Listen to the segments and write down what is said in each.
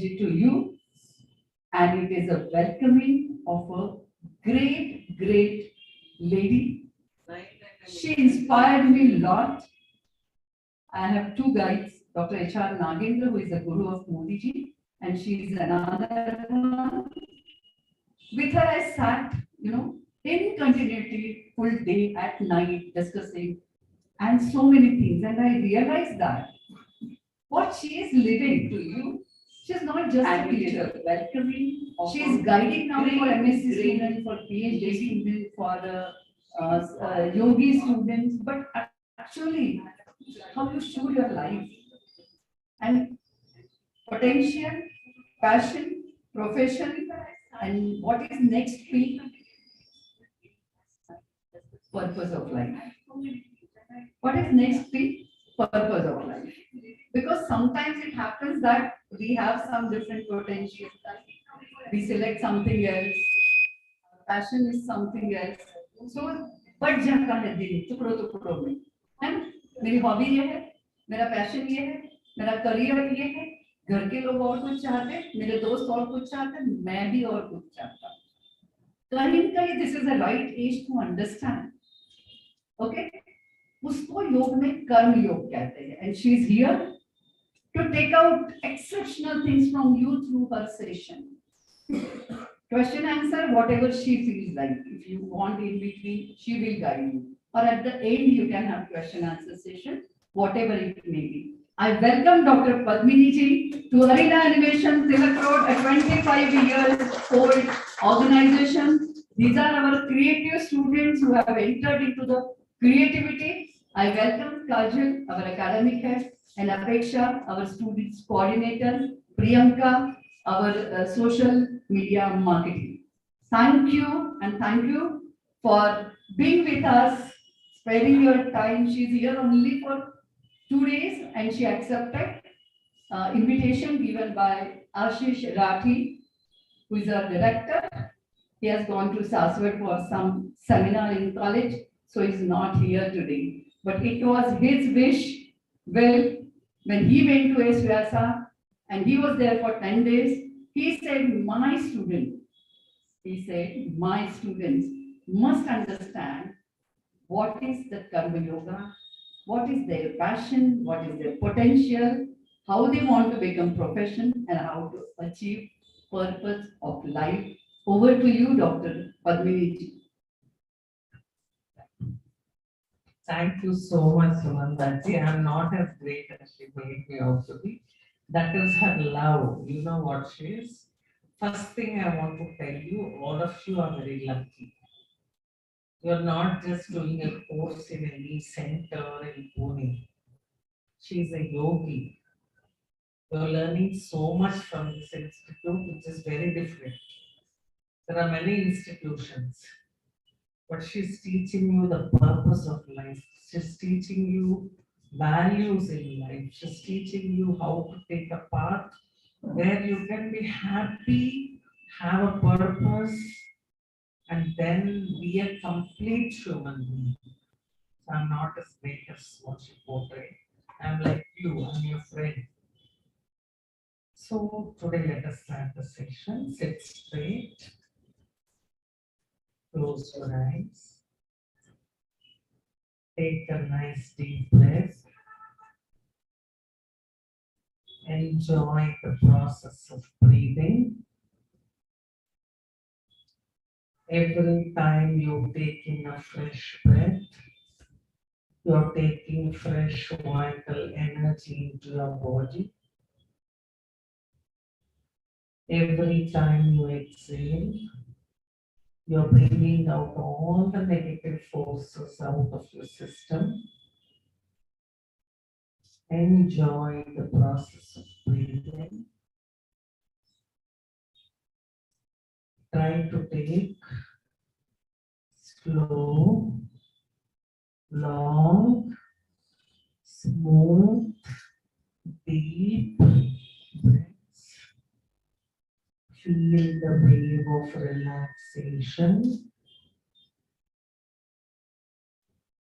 energy to you, and it is a welcoming of a great, great lady. She inspired me a lot. I have two guides, Dr. H.R. Nagendra, who is a guru of Modi ji, and she is another one. With her, I sat, in continuity, full day, at night, discussing, and so many things. And I realized that what she is living to you, she's not just a teacher, welcoming. She is guiding now for MSc students, for PhD students, for yogi students, but actually, how you show your life and potential, passion, profession, and what is next peak, purpose of life. What is next peak? Purpose of life. Because sometimes it happens that we have some different potential. We select something else. Passion is something else. So, but जाता है दिल टुकड़ों टुकड़ों में, है ना? मेरी hobby ये है, मेरा पैशन ये है, मेरा करियर ये है, घर के लोग और कुछ चाहते हैं, मेरे दोस्त और कुछ चाहते हैं, मैं भी और कुछ चाहता हूँ. कहीं ना कहीं this is the right age to understand. Okay? उसको योग में कर्म योग कहते हैं. And she is here to take out exceptional things from you through her session. Question answer, whatever she feels like. If you want in between, she will guide you. Or at the end, you can have question answer session, whatever it may be. I welcome Dr. Padmini ji to Harina Animation, Tilak Road, a 25 years old organization. These are our creative students who have entered into the creativity. I welcome Kajal, our academic head, and Apeksha, our students coordinator, Priyanka, our social media marketing. Thank you, and thank you for being with us, sparing your time. She's here only for 2 days and she accepted invitation given by Ashish Rathi, who is our director. He has gone to Saswat for some seminar in college, so he's not here today. But it was his wish. Well, when he went to Esvyasa and he was there for 10 days, he said, my students must understand what is the Karma Yoga, what is their passion, what is their potential, how they want to become profession, and how to achieve purpose of life. Over to you, Dr. Padmini ji. Thank you so much, Sumanta ji. I am not as great as she made me out to be. That is her love. You know what she is? First thing I want to tell you, all of you are very lucky. You are not just doing a course in any center in Pune. She is a yogi. You are learning so much from this institute, which is very different. There are many institutions, but she's teaching you the purpose of life. She's teaching you values in life. She's teaching you how to take a path where you can be happy, have a purpose, and then be a complete human being. So I'm not as great as what you portray. I'm like you, I'm your friend. So today let us start the session. Sit straight. Close your eyes. Take a nice deep breath. Enjoy the process of breathing. Every time you take in a fresh breath, you're taking fresh vital energy into your body. Every time you exhale, you're bringing out all the negative forces out of your system. Enjoy the process of breathing. Try to take slow, long, smooth, deep breaths. Feel the wave of relaxation.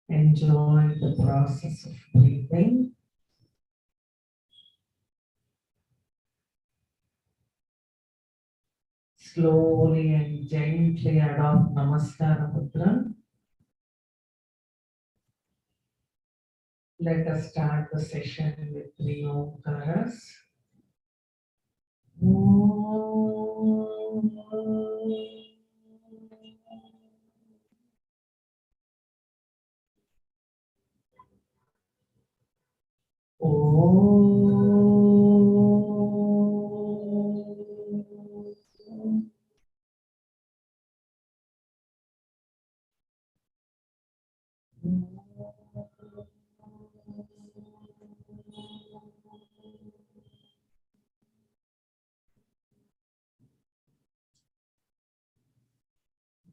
Enjoy the process of breathing. Slowly and gently adopt Namaskara Mudra. Let us start the session with 3 Omkaras.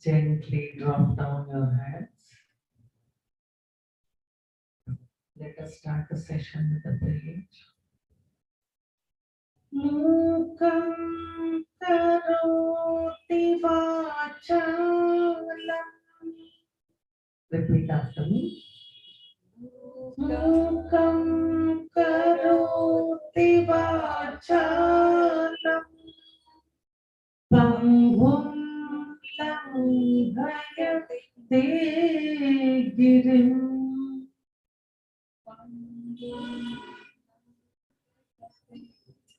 Gently drop down your hands. Let us start the session with the page. Mukam karoti vachalam. Repeat after me. Mukam karoti vachalam. Pangum langhayate girim.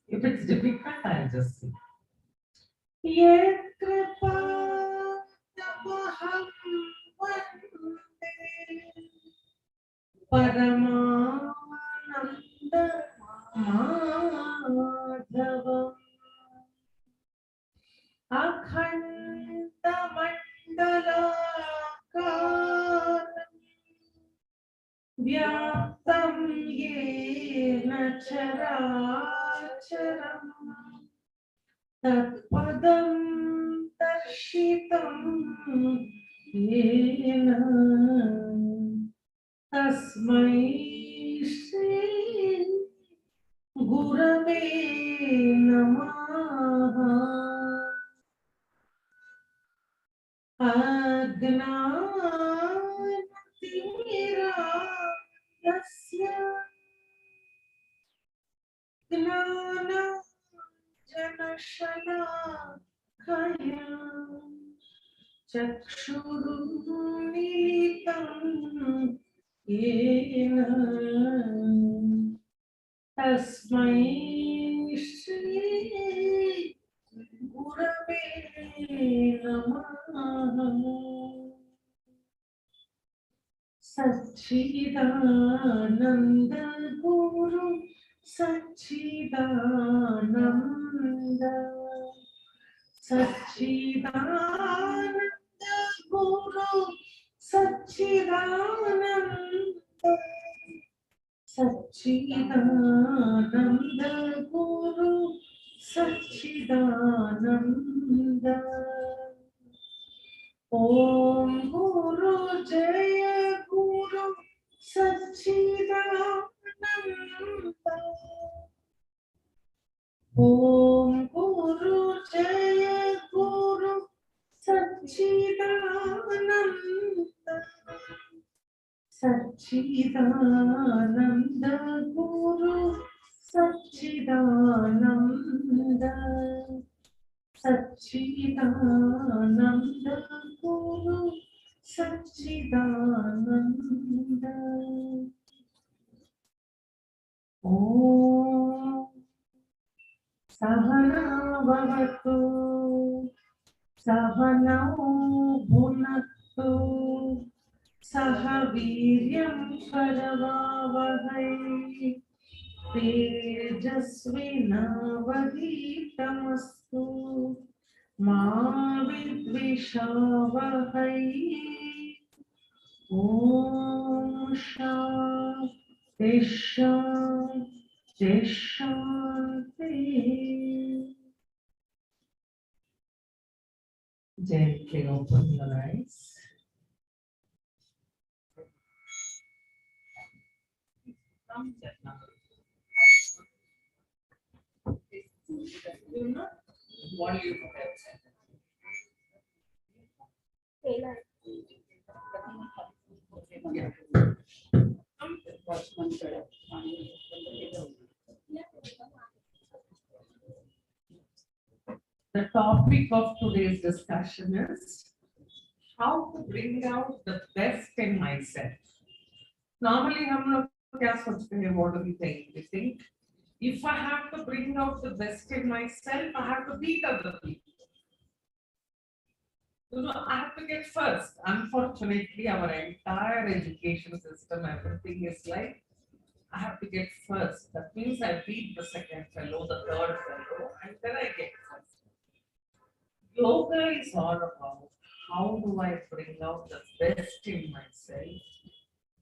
If it's difficult, I'll just sing. Yet kripatamaham vande Paramananda Madhavam Akhanda Mandalakaram Vyaptam Yena Characharam Tatpadam Darshitam Yena Tasmai Shri Gurave Namaha Ajnanatirayasya Gnana Janashalakaya Chakshurumilitam Yena Tasmai Shri Gurave Namaha Satchidananda Guru Satchidananda Satchidananda Guru Satchidananda Satchidananda Guru Satchidananda Om Guru Jaya Guru Satchidananda Om Guru Jaya Guru Satchidananda Satchidananda Guru Satchidananda Satchidananda Guru Satchidananda Om Sahana Bhavatu Sahanau Bhunaktu Sahaviryam Karavavahai Tejasvinavadhitamastu Ma Vidvishavahai Om Shanti Shanti Shanti. Gently open your eyes. The topic of today's discussion is how to bring out the best in myself. Normally, हम लोग क्या सोचते हैं? What do we think? We think if I have to bring out the best in myself, I have to beat other people. I have to get first. Unfortunately, our entire education system, everything is like I have to get first. That means I beat the second fellow, the third fellow, and then I get first. Yoga is all about how do I bring out the best in myself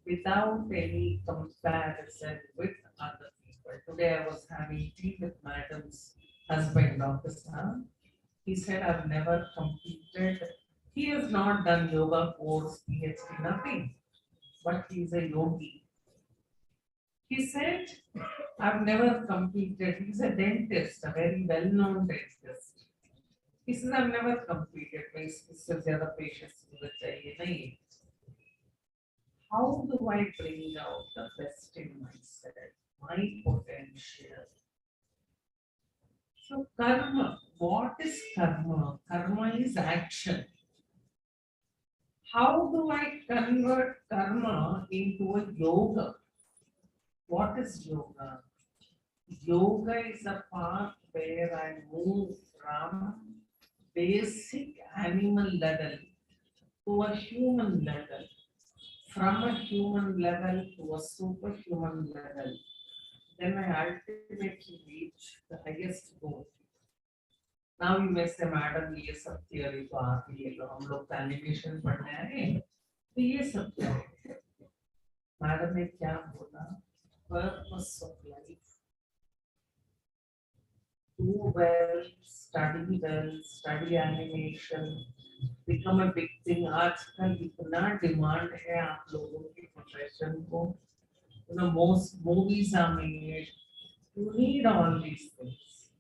without any comparison with other people. Today I was having tea with Madam's husband, Dr. Sam. He said, I've never competed. He has not done yoga course, PhD, nothing, but he's a yogi. He said, I've never competed. He's a dentist, a very well-known dentist. He says, I've never competed. My sister's the other patients do the chahiye. How do I bring out the best in myself, my potential? So karma, what is karma? Karma is action. How do I convert karma into a yoga? What is yoga? Yoga is a path where I move from basic animal level to a human level, from a human level to a superhuman level. Then I ultimately reach the highest goal. Now you may say, madam, ये सब theory तो आती है, तो हम लोग animation पढ़ने आए, तो ये सब क्या है? मैडम ने क्या बोला? Purpose of life. Do well, study animation, become a big thing. आजकल इतना demand है आप लोगों की profession को. Most movies are made. You need all these things.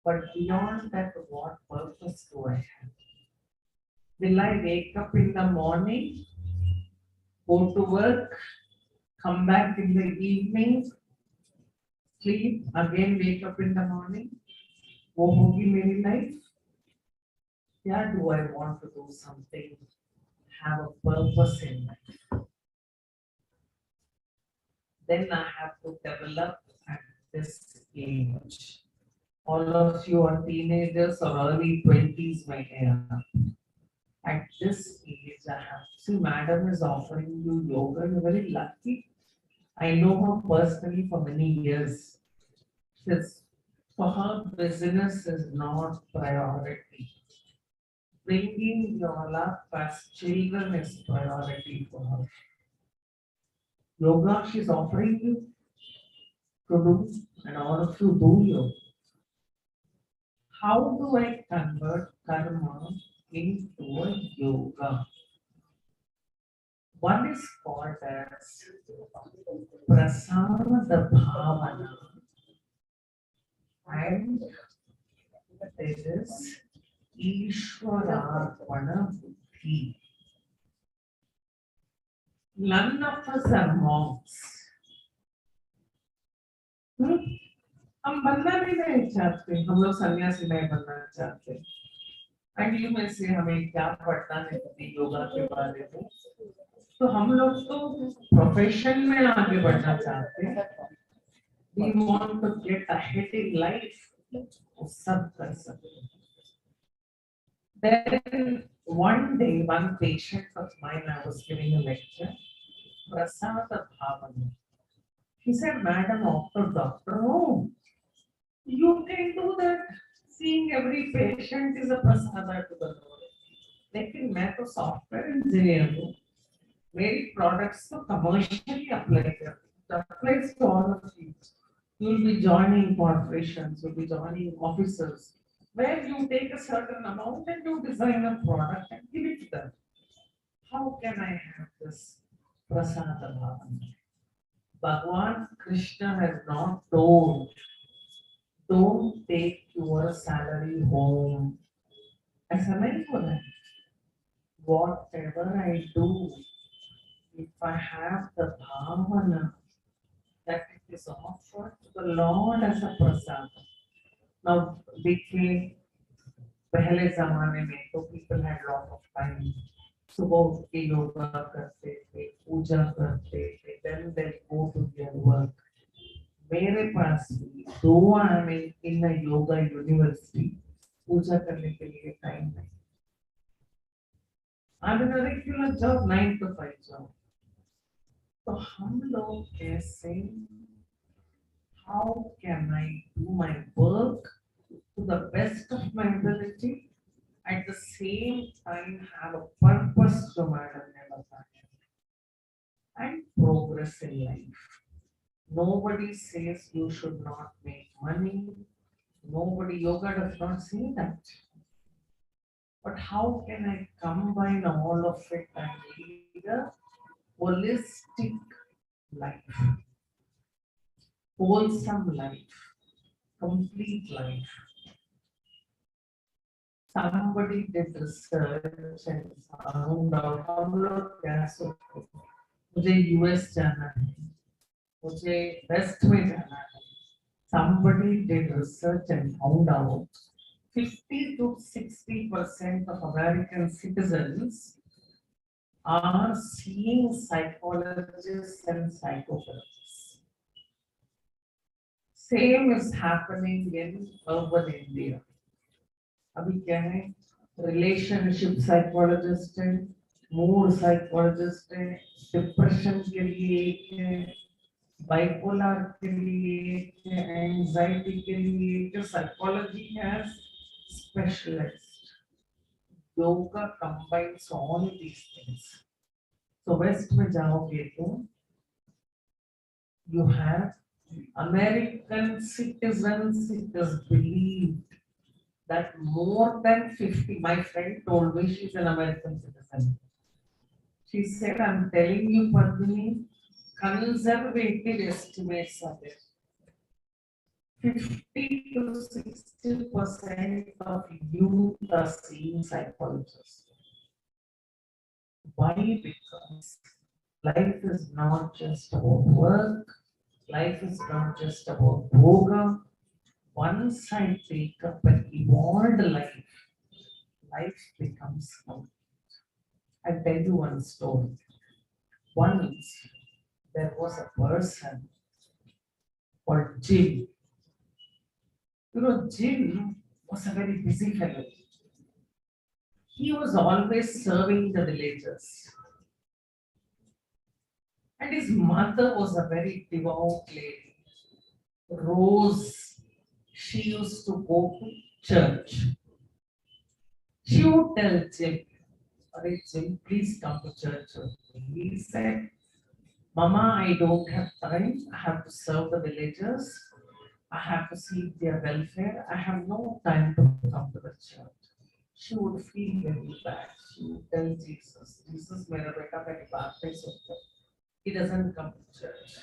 But beyond that, what purpose do I have? Will I wake up in the morning, go to work, come back in the evening, sleep, again wake up in the morning? वो होगी मेरी life? Yeah, do I want to do something, have a purpose in life? Then I have to develop at this age. All of you are teenagers or early 20s, my dear. At this age, I have to see, madam is offering you yoga. You're very lucky. I know her personally for many years. Says for her, business is not priority. Bringing your up as children is priority for her. Yoga she's offering you to do, and all of you do yoga. How do I convert karma into a yoga? One is called as prasada bhavana, and it is Ishwararpana buddhi. None of us are monks. हम बनना भी नहीं चाहते, हम लोग सन्यासी नहीं बनना चाहते. एंड यू में से हमें क्या पढ़ना है योगा के बारे में, तो हम लोग तो प्रोफेशन में आगे बढ़ना चाहते हैं. We want to get ahead in life. वो सब कर सकते हैं. Then one day, one patient of mine, I was giving a lecture, Prasada Bhavana. He said, Madam, after doctor, oh, you can do that. Seeing every patient is a prasada to the Lord. लेकिन मैं तो software engineer हूँ. मेरी products तो commercially apply करती हूँ. It applies to all of you. You will be joining corporations, you will be joining offices, where you take a certain amount and you design a product and give it to them. How can I have this prasada bhavana? Bhagwan Krishna has not told, don't take your salary home. ऐसा नहीं बोला. Whatever I do, if I have the bhavana that it is offered to the Lord as a prasada. Now, between पहले जमाने में तो people had lot of time. सुबह उठ के योगा करते थे, पूजा करते थे, then they go to their work. मेरे पास भी दो आने इन योगा यूनिवर्सिटी पूजा करने के लिए टाइम नहीं. I'm in a regular job 9 to 5 job. तो हम लोग कैसे, how can I do my work to the best of my ability, at the same time have a purpose to madam ne bataya, and progress in life. Nobody says you should not make money. Nobody, yoga does not say that. But how can I combine all of it and lead a holistic life, wholesome life, complete life? Somebody did research and found out हम लोग क्या सोचते हैं, मुझे US जाना है, मुझे waste में जाना है. Somebody did research and found out 50 to 60% of American citizens are seeing psychologists and psychotherapists. Same is happening in urban India. अभी क्या है, रिलेशनशिप साइकोलॉजिस्ट है, मूड साइकोलॉजिस्ट है, डिप्रेशन के लिए एक है, बाइपोलर के लिए एक है, एंजाइटी के लिए एक है. Psychology has specialist. Yoga combines all these things. तो वेस्ट में जाओगे तो you have American citizens, it is believed that more than 50, my friend told me, she's an American citizen. She said, I'm telling you, Padmini, conservative estimates are there. 50 to 60% of youth are seeing psychologists. Why? Because life is not just about work, life is not just about yoga. Once I take up an evolved life, life becomes complete. I'll tell you one story. Once there was a person called Jim. You know, Jim was a very busy fellow. He was always serving the villagers. And his mother was a very devout lady. Rose, she used to go to church. She would tell Jim, "Arey Jim, please come to church with me." He said, Mama, I don't have time. I have to serve the villagers. I have to see their welfare. I have no time to come to the church. She would feel very bad. She would tell Jesus, Jesus, मेरा बेटा मेरी बात नहीं सुनता. He doesn't come to church.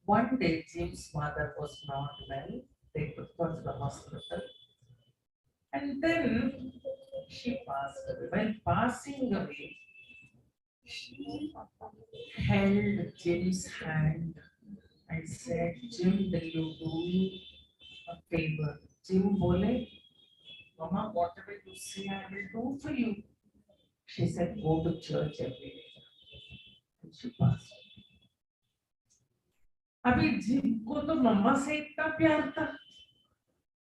One day, Jim's mother was not well. They took her to the hospital. And then she passed away. While passing away, she held Jim's hand and said, Jim, will you do me a favor? Jim bole, Mama, whatever you say, I will do for you. She said, go to church every day. And she passed away. अभी gym को तो मम्मा से इतना प्यार था.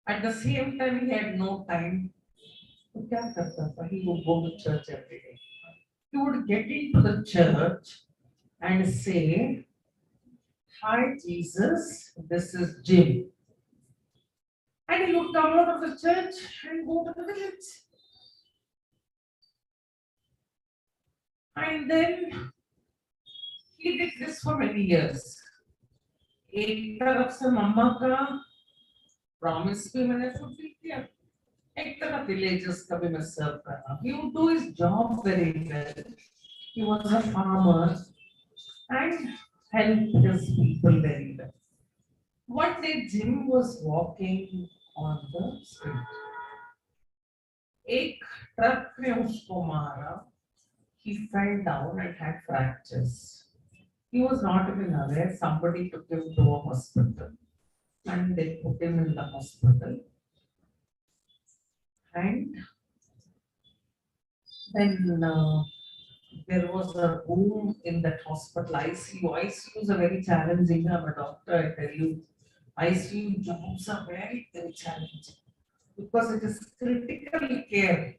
At the same time, he had no time. तो क्या करता था? He would go to church every day. He would get into the church and say, "Hi Jesus, this is Jim." And he would come out of the church and go to the village. And then he did this for many years. एक तरफ से मम्मा का promise भी मैंने fulfil किया, एक तरफ villages का भी मैं सर्व कर रहा. He would do his job very well. He was a farmer and helped his people very well. One day Jim was walking on the street. एक ट्रक ने उसको मारा. He fell down and had fractures. He was not even aware. Somebody took him to a hospital and they put him in the hospital. And then there was a room in that hospital, ICU. ICUs are very challenging. I'm a doctor, I tell you. ICU jobs are very, very challenging because it is critical care.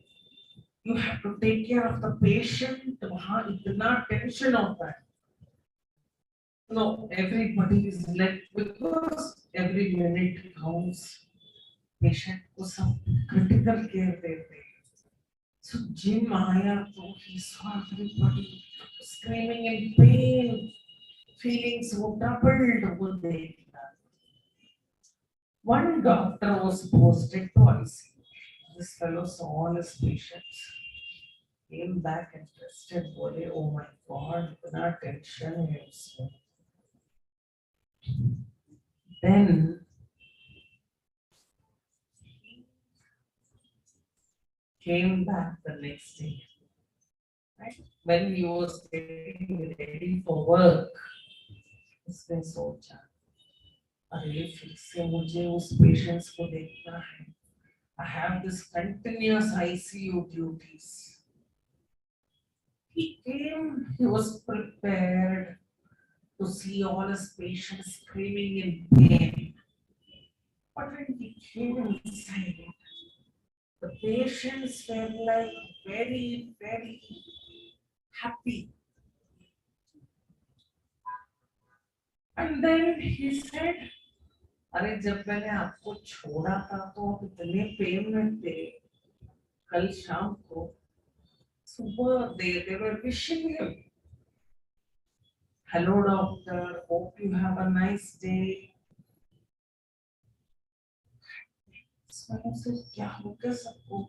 You have to take care of the patient. वहाँ इतना tension होता है. No, everybody is like, because every minute counts. Patient को सब critical care देते हैं. So Jim आया तो he saw everybody screaming in pain, feeling so troubled over there. One doctor was posted to ICU. This fellow saw all his patients, came back and tested, बोले, oh my God, इतना tension है उसमें. Then came back the next day. Right? When he was getting ready for work, उसने सोचा, अरे फिर से मुझे उस patients को देखना है. I have this continuous ICU duties. He came, he was prepared to see all his patients screaming in pain. But when he came inside, the patients were like very, very happy. And then he said, अरे जब मैंने आपको छोड़ा था तो आप इतने pen में थे. कल शाम को सुबह they were wishing him, hello doctor, hope you have a nice day. So I said, क्या हो गया सबको?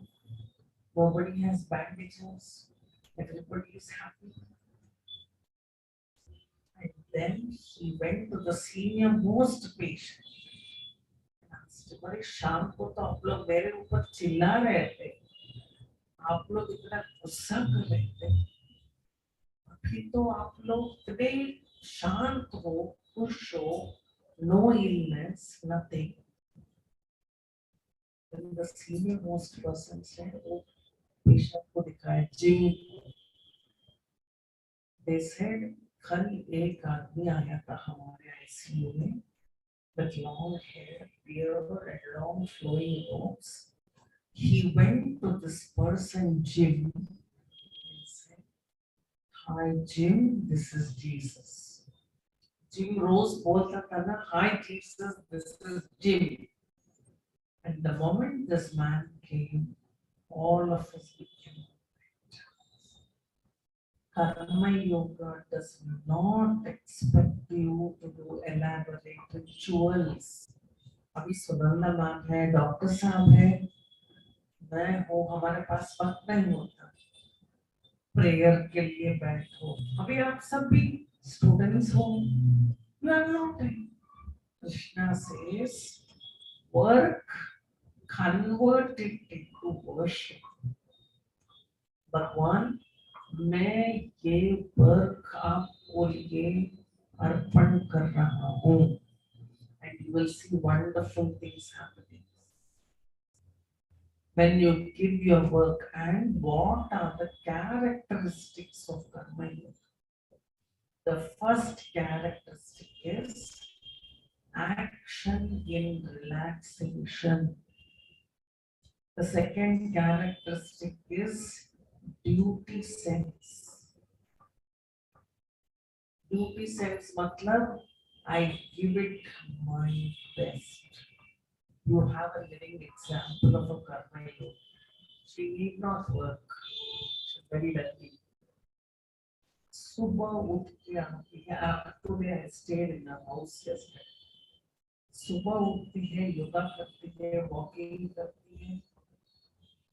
Nobody has bandages. Everybody is happy. And then he went to the senior most patient. बड़े शाम को तो आप लोग मेरे ऊपर चिल्ला रहे थे, आप लोग इतना गुस्सा कर रहे थे, अभी तो आप लोग इतने शांत हो, खुश हो, no illness, nothing. Then the senior most person said, oh, patient को दिखाया Jim. They said, कल एक आदमी आया था हमारे ICU में, with long hair, beard, and long flowing robes. He went to this person, Jim, and said, hi, Jim, this is Jesus. Jim rose, bolta tha na, hi, Jesus, this is Jim. And the moment this man came, all of us became Karma Yoga does not expect you to do elaborate rituals. अभी Sunanda ma'am है, doctor साहब है, मैं हूँ, हमारे पास वक्त नहीं होता प्रेयर के लिए बैठो. अभी आप सब भी स्टूडेंट्स हो, you are not. Krishna says, work, convert it into worship. भगवान, मैं ये वर्क आपको लिए अर्पण कर रहा हूँ. And you will see wonderful things happening when you give your work. And what are the characteristics of karma yoga? The first characteristic is action in relaxation. The second characteristic is duty sense. Duty sense matlab I give it my best. You have a living example of a karma yoga. She need not work. She's very lucky. सुबह उठ के आती है. Today I stayed in a house yesterday. सुबह उठती है, योगा करती है, वॉकिंग करती है.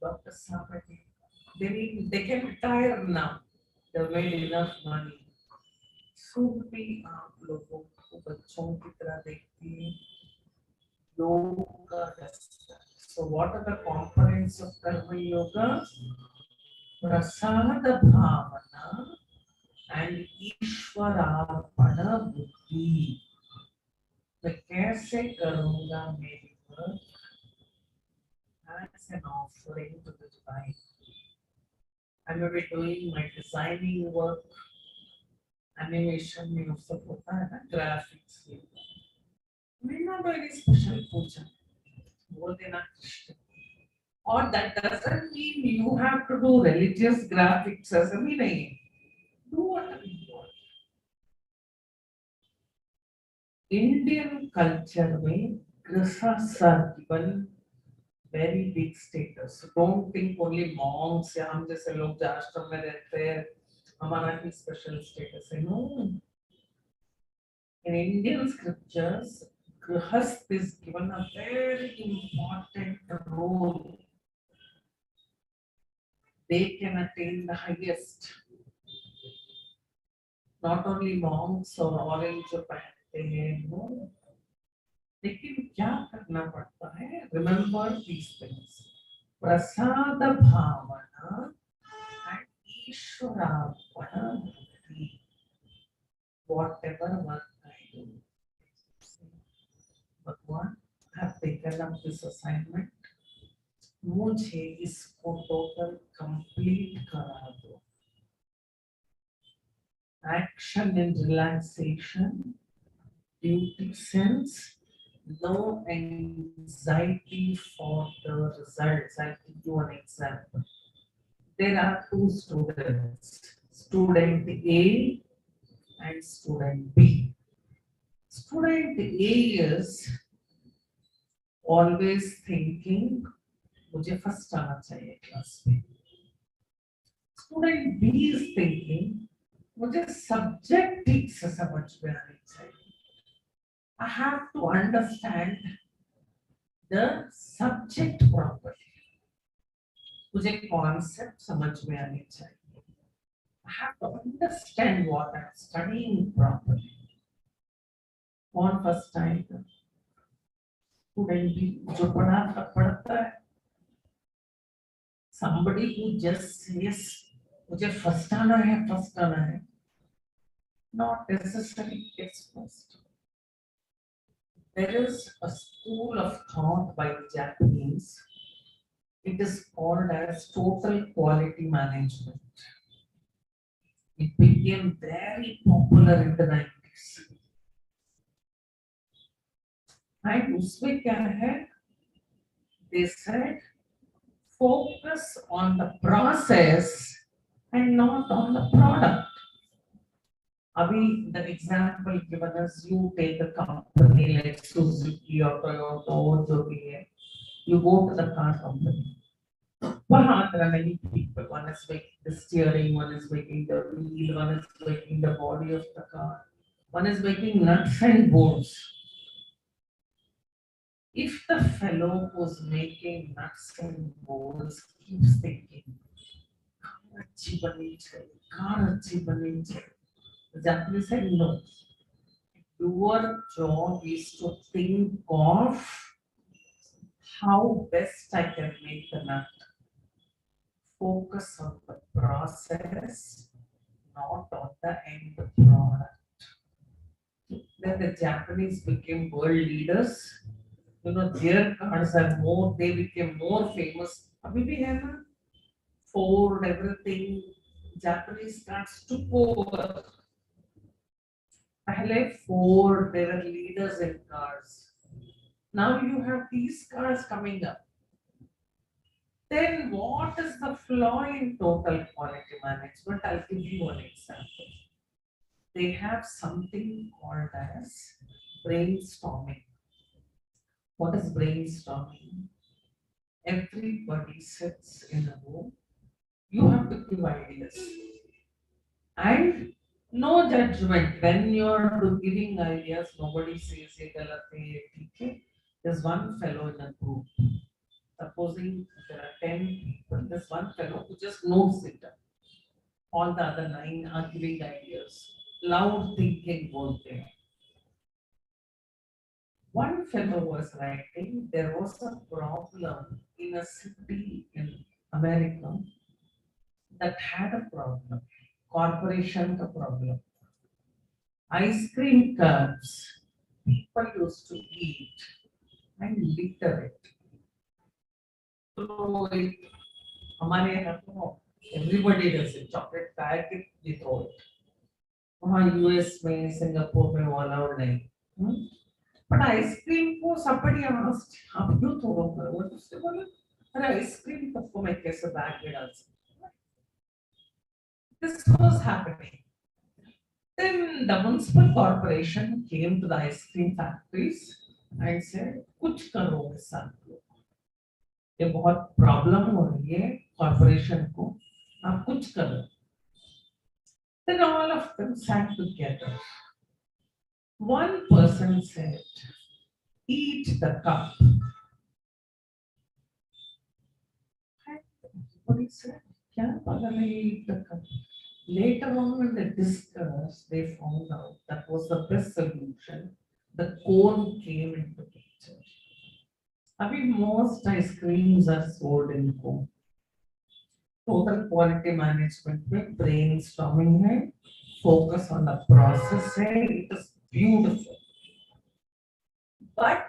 डॉक्टर साहब they can retire now. They made enough money. फिर भी आप लोगों को बच्चों की तरह देखती है. Yoga does that. So what are the components of karma yoga? Prasada bhavana and ईश्वरार्पण बुद्धि. मैं कैसे करूँगा मेरी work as an offering to the divine. I may be doing my designing work, animation में उससे होता है ना graphics में. May not do any special puja. बोल देना Krishna. Or that doesn't mean you have to do religious graphics ऐसा भी नहीं है. Do whatever you want. Indian culture में grisas are given very big status. Don't think only monks या हम जैसे लोग जो आश्रम में रहते हैं हमारा ही special status है. No. In Indian scriptures, grihast is given a very important role. They can attain the highest. Not only monks or orange जो पहनते हैं, no. लेकिन क्या करना पड़ता है? Remember these things. Prasad Bhavna and ईश्वरार्पण भक्ति. Whatever work I do. भगवान, I have taken up this assignment. मुझे इसको टोटल कंप्लीट करा दो. Action and relaxation, duty sense, no anxiety for the results. I'll give you an example. There are two students, student A and student B. Student A is always thinking, मुझे first आना चाहिए class में. Student B is thinking, मुझे subject ठीक से समझ में आनी चाहिए. I have to understand the subject properly. मुझे concept समझ में आनी चाहिए. I have to understand what I'm studying properly. कौन फर्स्ट टाइम स्टूडेंट भी जो पढ़ता है. Somebody who just says मुझे फर्स्ट आना है, not necessarily gets first. There is a school of thought by the Japanese. It is called as total quality management. It became very popular in the 90s. And उसमें क्या है? They said focus on the process and not on the product. Abhi, the example given is you take a company like Suzuki or Toyota or जो भी है, you go to the car company. वहाँ there are many people. One is making the steering, one is making the wheel, one is making the body of the car, one is making nuts and bolts. If the fellow who's making nuts and bolts keeps thinking, car अच्छी बननी चाहिए, car अच्छी बननी चाहिए, the Japanese said no. Your job is to think of how best I can make the nut. Focus on the process, not on the end product. Then the Japanese became world leaders. You know, their cars are more, they became more famous. Abhi bhi hai na? Ford, everything, Japanese cars took over. Pehle Ford, they were leaders in cars. Now you have these cars coming up. Then what is the flaw in total quality management? I'll give you an example. They have something called as brainstorming. What is brainstorming? Everybody sits in a room. You have to give ideas. And no judgment. When you're giving ideas, nobody says ये गलत है, ये ठीक है. There's one fellow in a group. Supposing there are 10 people, there's one fellow who just notes it down. All the other 9 are giving ideas. Loud thinking both there. One fellow was writing, there was a problem in a city in America that had a problem. Corporation ka problem. Ice cream cups, people used to eat and litter it. throw it. हमारे यहाँ तो everybody does it. Chocolate packet we throw it. वहाँ US में Singapore में वो allowed नहीं. But ice cream को somebody asked, आप क्यों थोड़ा वो तो उसने बोला, अरे आइसक्रीम तब को मैं कैसे बैग में डाल सकता. This was happening. Then the municipal corporation came to the ice cream factories and said, कुछ करो इस साथ को. ये बहुत प्रॉब्लम हो रही है कॉर्पोरेशन को, आप कुछ करो. Then all of them sat together. One person said, eat the cup. What he said, क्या पागल है, eat the cup. Later on when they discussed, they found out that was the best solution. The cone came into picture. I mean, most ice creams are sold in cone. Total quality management में brainstorming है, focus on the process है, it is beautiful. But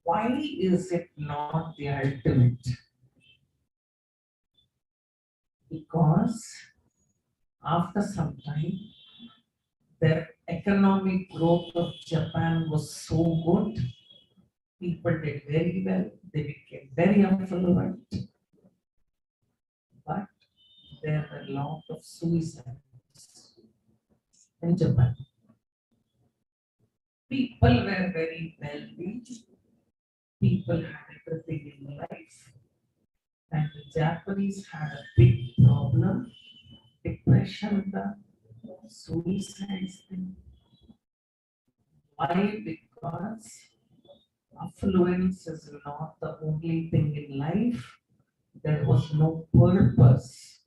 why is it not the ultimate? Because after some time, the economic growth of Japan was so good, people did very well, they became very affluent. But there were a lot of suicides in Japan. People were very wealthy, people had everything in life, and the Japanese had a big problem, depression, suicides. Why? Because affluence is not the only thing in life. There was no purpose.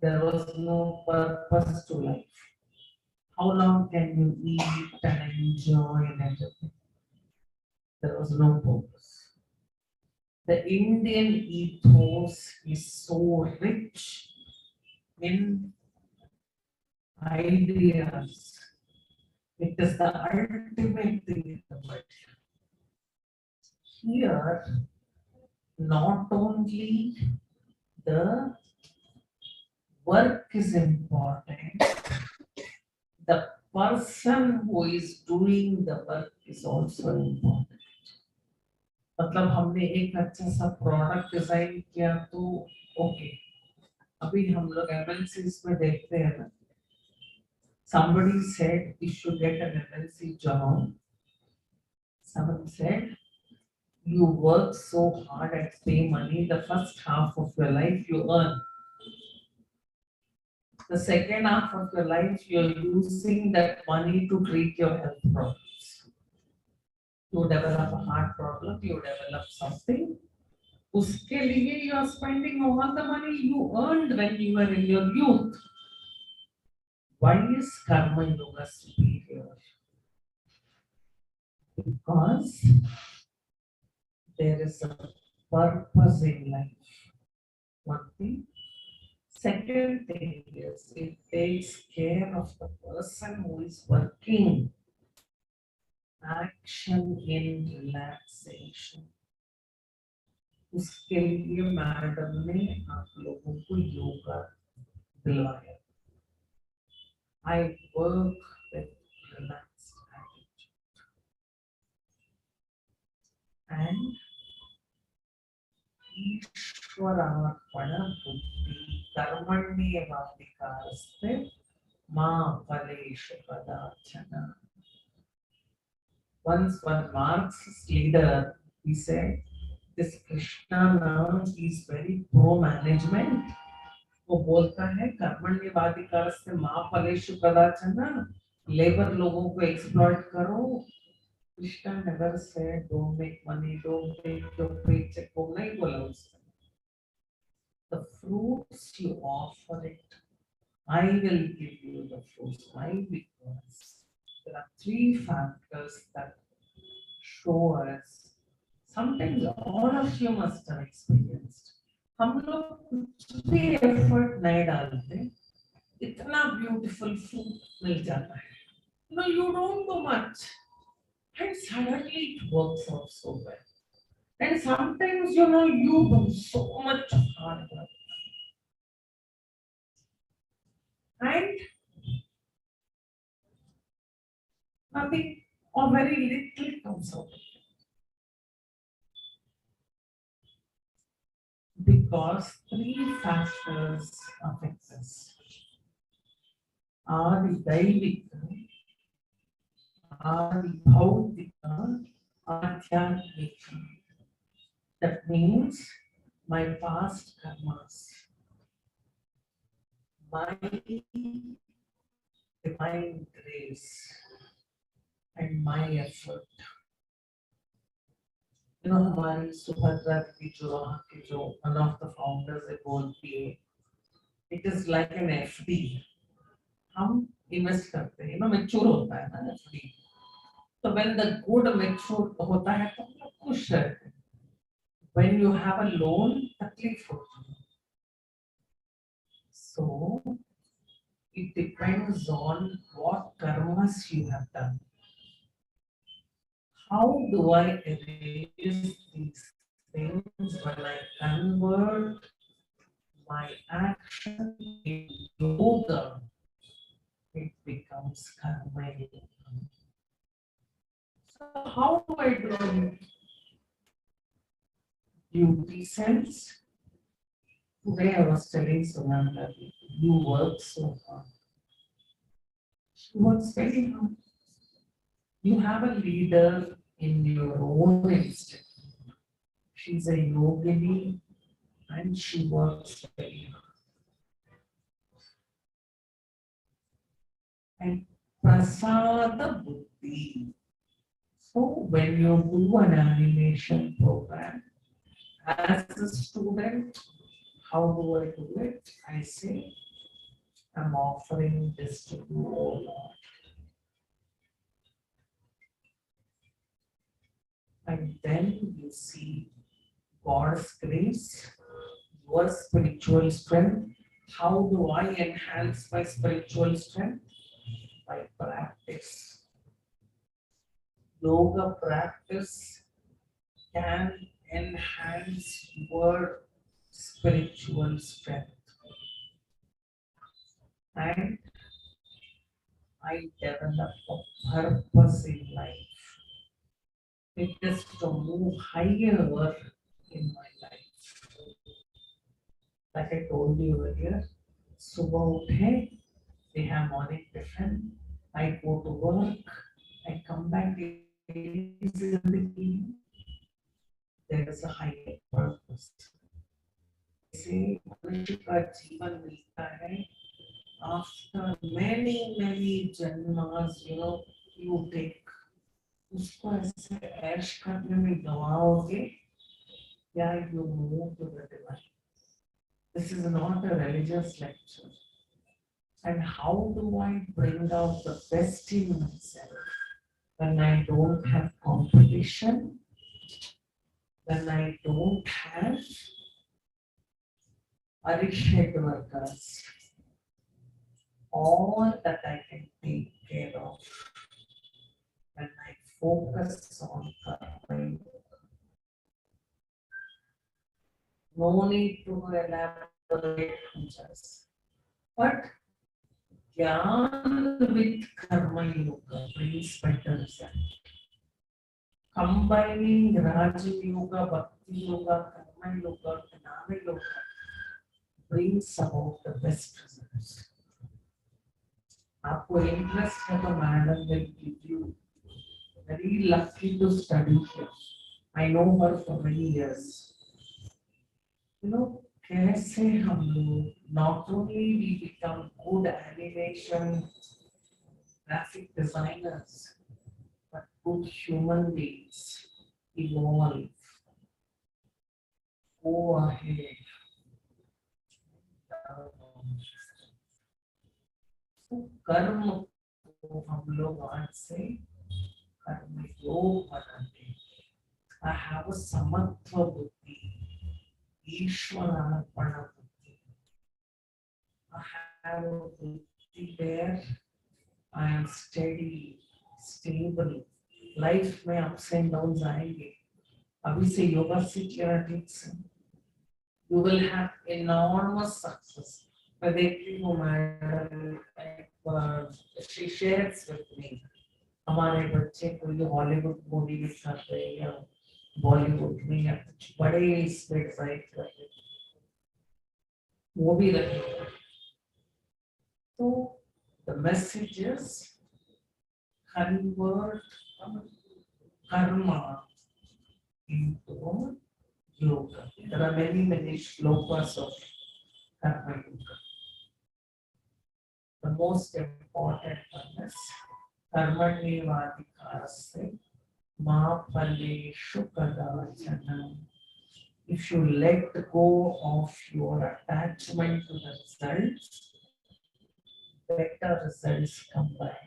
There was no purpose to life. How long can you eat and enjoy and everything? There was no purpose. The Indian ethos is so rich in ideas. It is the ultimate thing in the world. Here, not only the work is important, the person who is doing the work is also important. मतलब हमने एक अच्छा सा product design किया तो okay, अभी हम लोग एमएनसीज में देखते हैं ना, somebody said you should get an MNC job. Someone said you work so hard and pay money the first half of your life you earn. The second half of your life you're using that money to treat your health problems. You develop a heart problem, you develop something. उसके लिए you are spending all the money you earned when you were in your youth. Why is karma yoga superior? Because there is a purpose in life. One thing. Second thing is it takes care of the person who is working. Action in relaxation. उसके लिए madam ने आप लोगों को योगा दिलवाया. I work with relaxed attitude. And ईश्वरार्पण बुद्धि कर्मण्येवाधिकारस्ते मा फलेषु कदाचन. Once one Marxist leader, he said, this Krishna now is very pro-management. वो बोलता है कर्मण्येवाधिकारस्ते मा फलेषु कदाचन, लेबर लोगों को एक्सप्लॉइट करो. Krishna never said don't make money, don't take your paycheck. वो नहीं बोला उसने. The fruits you offer it, I will give you the fruits. Why? Because there are three factors that show us. Sometimes all of you must have experienced. हम लोग कुछ भी effort नहीं डालते, इतना beautiful fruit मिल जाता है. No, you don't do much. And suddenly it works out so well. And sometimes, you know, you do so much hard work. And nothing or very little comes out. Because three factors affect us. Adi Daivika, Adi Bhautika, Adhyatmika. That means my past karmas, my divine grace, and my effort. You know, हमारी सुभद्रा की जो वहाँ की जो one of the founders है बोलती है, it is like an FD. हम इन्वेस्ट करते हैं, ना मैच्योर होता है ना FD. तो when the good mature होता है तो हम लोग खुश रहते हैं. When you have a loan, तकलीफ होती है. So it depends on what karmas you have done. How do I erase these things when I convert my action in yoga? It becomes karma. So how do I do it? Duty sense. Today I was telling Sunanda, you work so hard. She works very hard. You have a leader in your own instinct. She's a yogini and she works very hard. And prasada buddhi. So when you do an animation program, as a student, how do I do it? I say, I'm offering this to you, O Lord. And then you see God's grace, your spiritual strength. How do I enhance my spiritual strength? By practice. Yoga practice can enhance your spiritual strength. And I develop a purpose in life. It is to move higher in my life. Like I told you earlier, सुबह उठे, they have morning tiffin, I go to work, I come back in the evening, there is a higher purpose. से मनुष्य का जीवन मिलता है after many जन्मास, you know, you take उसको ऐसे ऐश करने में गवाओगे या you move to the divine. This is not a religious lecture. And how do I bring out the best in myself when I don't have competition, when I don't have appreciate workers, all that I can take care of when I focus on karma. No need to elaborate just. But Jnana with karma yoga brings better result. Combining Raja yoga, Bhakti yoga, karma yoga, Jnana yoga brings about the best results. आपको interest है तो madam will give you. Very lucky to study here. I know her for many years. You know, कैसे हम लोग not only we become good animation graphic designers, but good human beings evolve, go ahead. तो कर्म को हम लोग आज से कर्म योग बनाते हैं. I have a samatva buddhi, Ishwararpana buddhi. I have a buddhi where I am steady, stable. Life में ups and downs आएंगे. Abhishek Yoga Securities, you will have enormous success. But देखती हूँ madam, she shares with me, हमारे बच्चे को ये Hollywood movie दिखाते हैं या बॉलीवुड में या कुछ बड़े स्पीड ड्राइव कर रहे हैं, वो भी रखेगा। तो the message is convert karma into yoga. There are many shlokas of karma yoga. The most important one is karmanivadhikarasya ma phaleshu kadachana. If you let go of your attachment to the results, better results come by.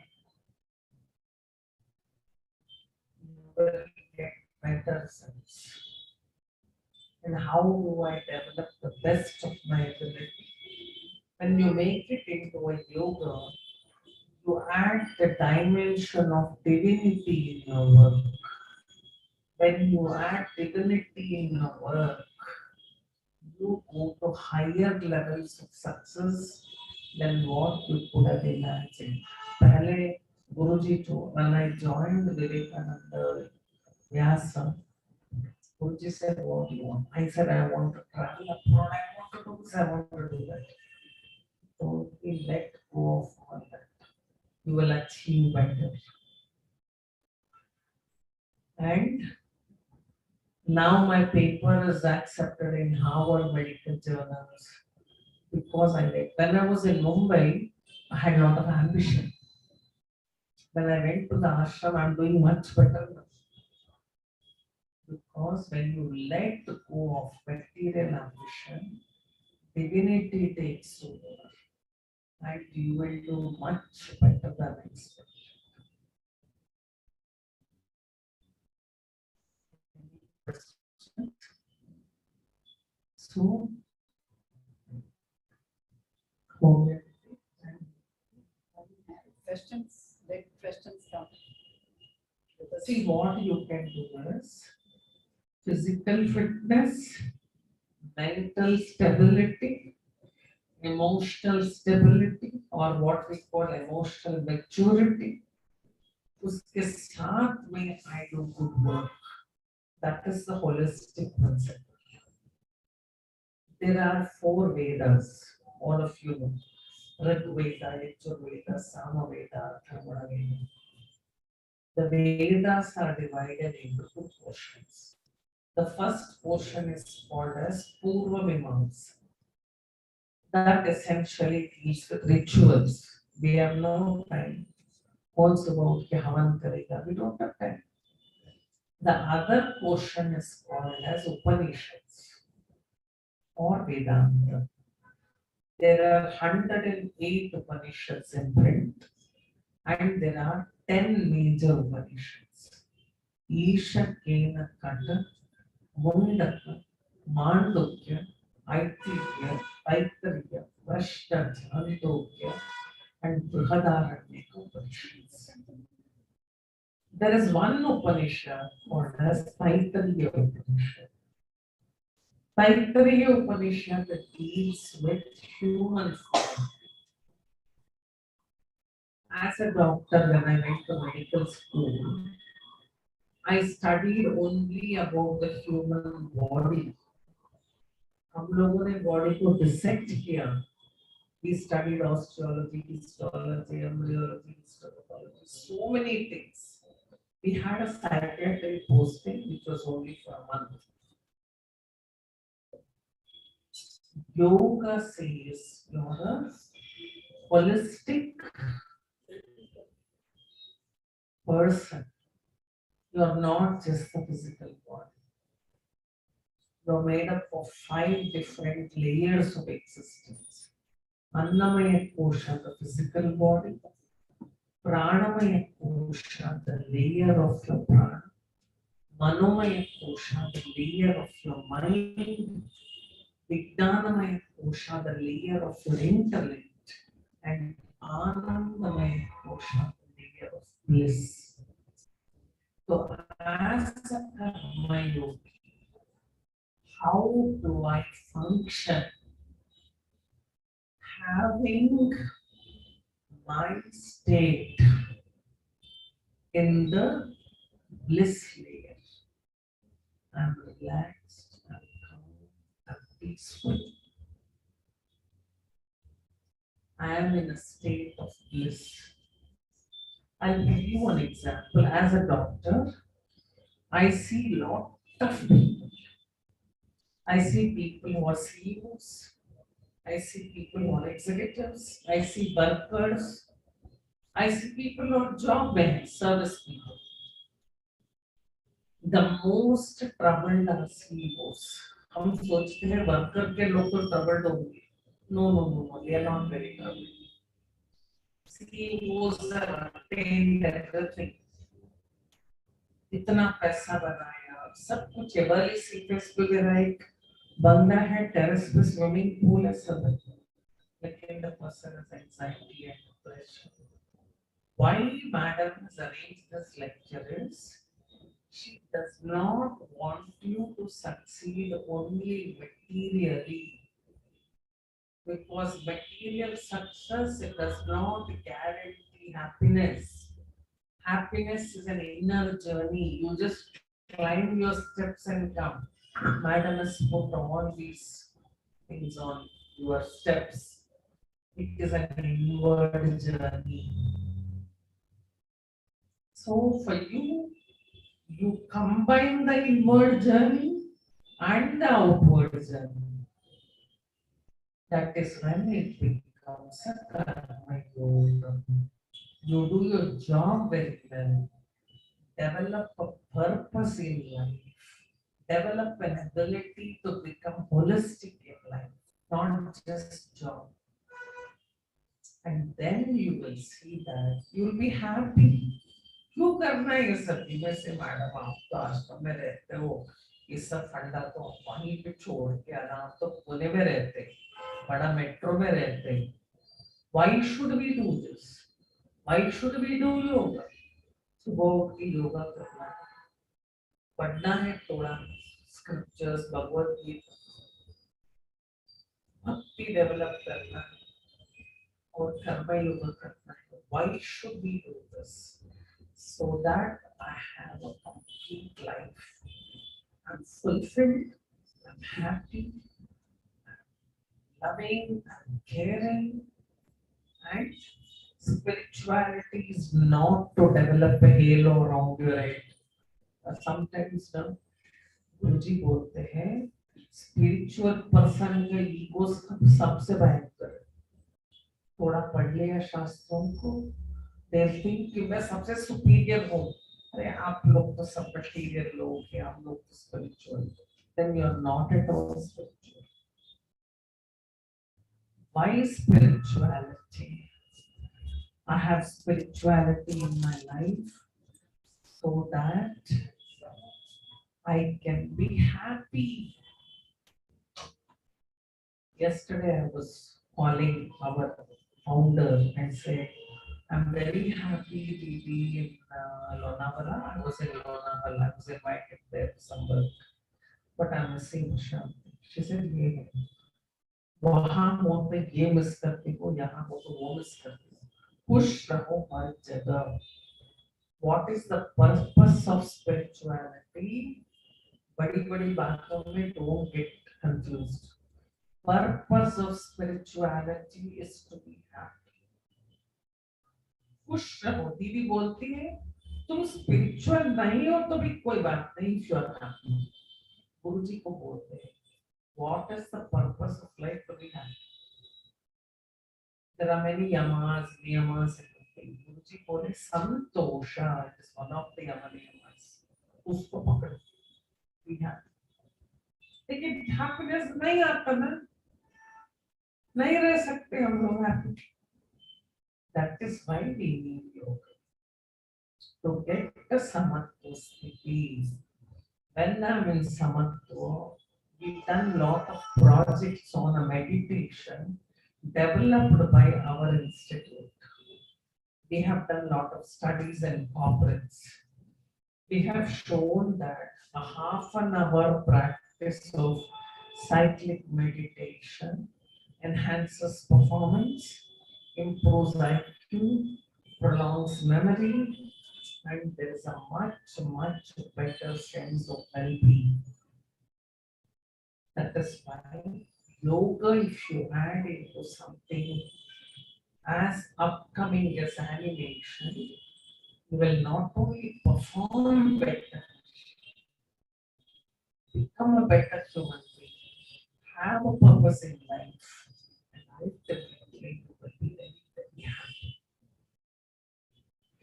You will get better results. And how do I develop the best of my ability? When you make it into a yoga, you add the dimension of divinity in your work. When you add divinity in your work, you go to higher levels of success than what you could have imagined. Pehle Guruji told, when I joined Vivekananda Vyasa, Guruji said, what do you want? I said, I want to travel abroad, I want to do this, I want to do that. So we let go of all that. You will achieve better. And now my paper is accepted in Harvard Medical Journals because when I was in Mumbai, I had a lot of ambition. When I went to the ashram, I'm doing much better now. Because when you let go of material ambition, divinity takes over and you will do much better than expected. So, Questions, let questions come. see what you can do is physical fitness, mental stability, emotional stability, or what we call emotional maturity. उसके साथ में I do good work. That is the holistic concept. There are 4 Vedas, all of you know. Rig Veda, Yajur Veda, Sama Veda, Atharvana Veda. The Vedas are divided into 2 portions. The first portion is called as Purva Mimamsa. That essentially deals with rituals. We have no time. Also about ke Havan karega. We don't have time. The other portion is called as Upanishads or Vedanta. There are 108 Upanishads in print and there are 10 major Upanishads. Isha Kena Kata, Mundaka, Mandukya, Aitirya, Taittiriya, Vrashta, Chandogya, and Brihadaranyaka Upanishads. There is one Upanishad called as Taittiriya Upanishad. Taittiriya Upanishad deals with human form. As a doctor, when I went to medical school, I studied only about the human body. हम लोगों ने body को dissect किया. We studied osteology, histology, embryology, histopathology, so many things. We had a psychiatric posting which was only for a month. Yoga says you're a holistic person. You're not just the physical body. You're made up of 5 different layers of existence. Annamaya Kosha, the physical body. Pranamaya Kosha, the layer of your prana. Manomaya Kosha, the layer of your mind. Vijnanamaya Kosha, the layer of your intellect. And Anandamaya Kosha, the layer of bliss. So as a karma yogi, how do I function having my state in the bliss layer. I'm relaxed, I'm calm, I'm peaceful. I am in a state of bliss. I'll give you one example. As a doctor, I see lot of people. I see people who are CEOs. I see people who are executives. I see workers. I see people who are job men, service people. The most troubled are CEOs. हम सोचते हैं worker के लोग तो troubled होंगे. No, they are not very troubled. CEOs are attained everything. इतना पैसा बनाया, सब कुछ है. वर्ली सीफेस वगैरह एक बंदा है, टेरेस पे स्विमिंग पूल है, सब है. लेकिन the person has anxiety and depression. Why madam has arranged this lecture is she does not want you to succeed only materially. Because material success, it does not guarantee happiness. Happiness is an inner journey. You just climb your steps and come. Madam has put all these things on your steps. It is an inward journey. So for you, you combine the inward journey and the outward journey. That is when it becomes a karma yoga. You do your job very well, develop a purpose in life, develop an ability to become holistic in life, not just job. And then you will see that you will be happy. क्यों करना है ये सब? में से madam आप तो आश्रम में रहते हो, ये सब फंडा तो वहीं पे छोड़ के आराम तो पुणे में रहते, बड़ा मेट्रो में रहते. Why should we do this? Why should we do yoga? सुबह उठ के योगा करना है, पढ़ना है थोड़ा स्क्रिप्चर्स, भगवत गीता, भक्ति डेवलप करना है और कर्म योगा करना है. Why should we do this? So that I have a complete life. I'm fulfilled, I'm happy, I'm loving, I'm caring, and spirituality is not to develop a halo around your head. Sometimes no, गुरुजी बोलते हैं spiritual person का ego सबसे भयंकर है. थोड़ा पढ़ लिया शास्त्रों को, they think कि मैं सबसे superior हूँ. अरे आप लोग तो सब material लोग हैं, आप लोग तो spiritual. Then you are not at all spiritual. Why spirituality? I have spirituality in my life so that I can be happy. Yesterday I was calling our founder and said, I'm very happy to be in Lonavala. I was in Lonavala. I was invited there for some work, but I'm missing Shanti. She said, "ये वहाँ हो तो ये miss करती हो, यहाँ हो तो वो मिस करती हो. खुश रहो हर जगह." What is the purpose of spirituality? बड़ी-बड़ी बातों में don't get confused. Purpose of spirituality is to be happy. खुश रहो. दीदी बोलती है तुम स्पिरिचुअल नहीं हो तो भी कोई बात नहीं, if you are happy. गुरुजी को बोलते हैं what is the purpose of life to be happy? There are many yamas, niyamas and everything. गुरुजी बोले संतोषा is one of the yama niyamas. उसको पकड़ो, be happy. लेकिन happiness नहीं आता ना, नहीं रह सकते हम लोग happy. That is why we need yoga. To get the samatva sthiti. When I'm in samatva, we've done a lot of projects on a meditation developed by our institute. We have done a lot of studies and conference. We have shown that a half an hour practice of cyclic meditation enhances performance, improves IQ, prolongs memory, and there is a much better sense of well-being. That is why yoga, if you add into something as upcoming as animation, you will not only perform better, become a better human being, have a purpose in life, and ultimately you will be very happy.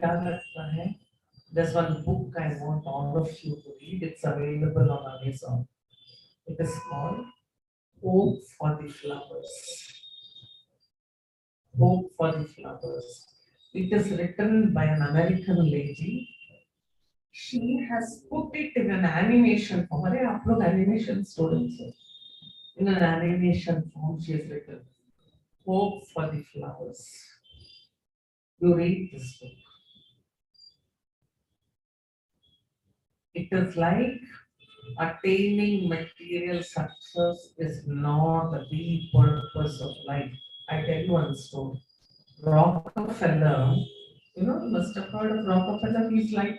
क्या लगता है? There's one book I want all of you to read. It's available on Amazon. It is called Hope for the Flowers. Hope for the Flowers. It is written by an American lady. She has put it in an animation form. अरे आप लोग animation students हो. In an animation form, she has written Hope for the Flowers. You read this book. It is like attaining material success is not the purpose of life. I tell you one story. Rockefeller, you know, you must have heard of Rockefeller. He's like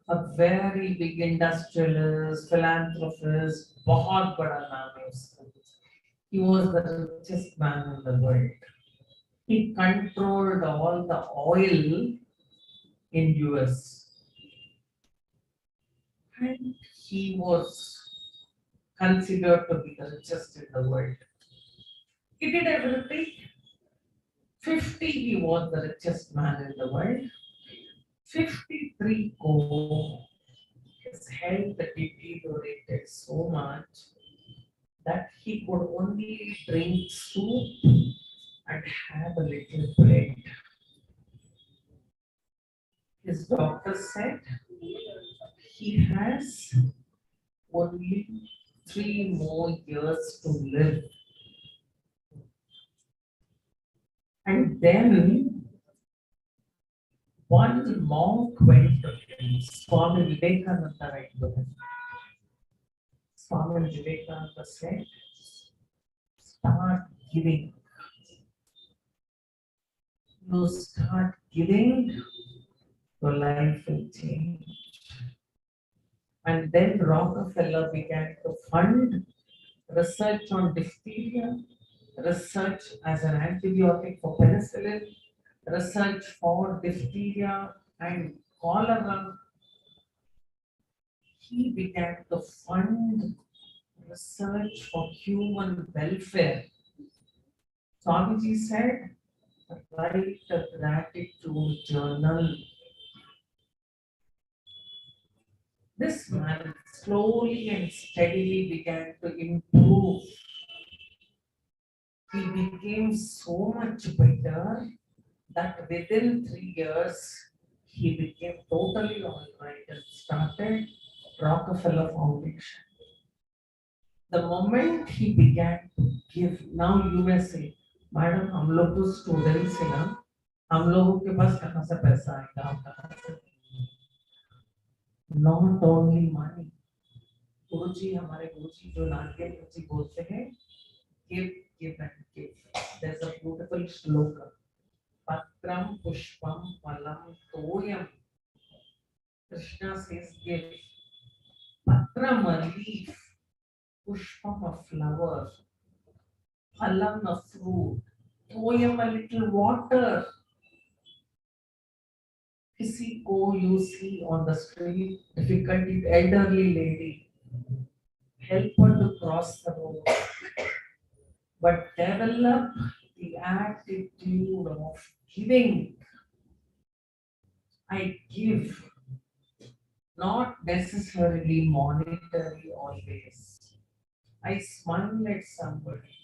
a very big industrialist, philanthropist, बहुत बड़ा नाम है उसका. He was the richest man in the world. He controlled all the oil in US. And he was considered to be the richest in the world. He did everything. 50, he was the richest man in the world. 53 ko, his health deteriorated so much that he could only drink soup and have a little bread. His doctor said he has only 3 more years to live. And then one monk went to him, Swami Vivekananda went to him. Swami Vivekananda said, start giving. You start giving, your life will change. And then Rockefeller began to fund research on diphtheria, research as an antibiotic for penicillin, research for diphtheria and cholera. He began to fund research for human welfare. Swamiji said, write a gratitude journal. This man slowly and steadily began to improve. He became so much better that within 3 years, he became totally all right and started Rockefeller Foundation. The moment he began to give, now you may say, Madam, हम लोग तो students हैं ना, हम लोगों के पास कहाँ से पैसा आएगा, हम कहाँ से? Not only money. गुरुजी, हमारे गुरुजी जो नानके गुरुजी बोलते हैं, give, give and give. There's a beautiful shloka. Patram pushpam palam toyam. Krishna says give. Patram a leaf, pushpam a flower, palam a fruit, toyam a little water. किसी को you see on the street, difficulty, elderly lady, help her to cross the road, but develop the attitude of giving. I give, not necessarily monetary always. I smile at somebody.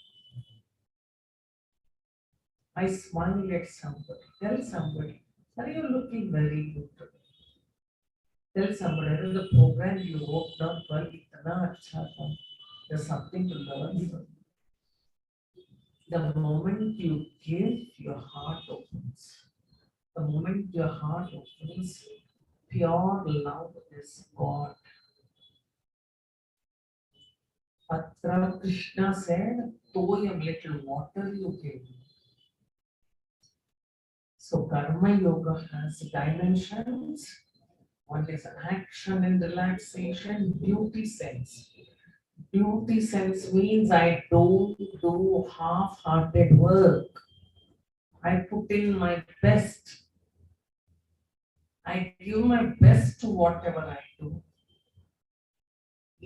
I smile at somebody. Tell somebody, are you looking very good today? Tell somebody, the program you wrote down, well, itna acha tha. There's something to learn from. The moment you give, your heart opens. The moment your heart opens, pure love is God. Patra Krishna said, Toyam little water you gave me. So Karma Yoga has dimensions. One is action and relaxation, beauty sense. Beauty sense means I don't do half-hearted work. I put in my best. I give my best to whatever I do.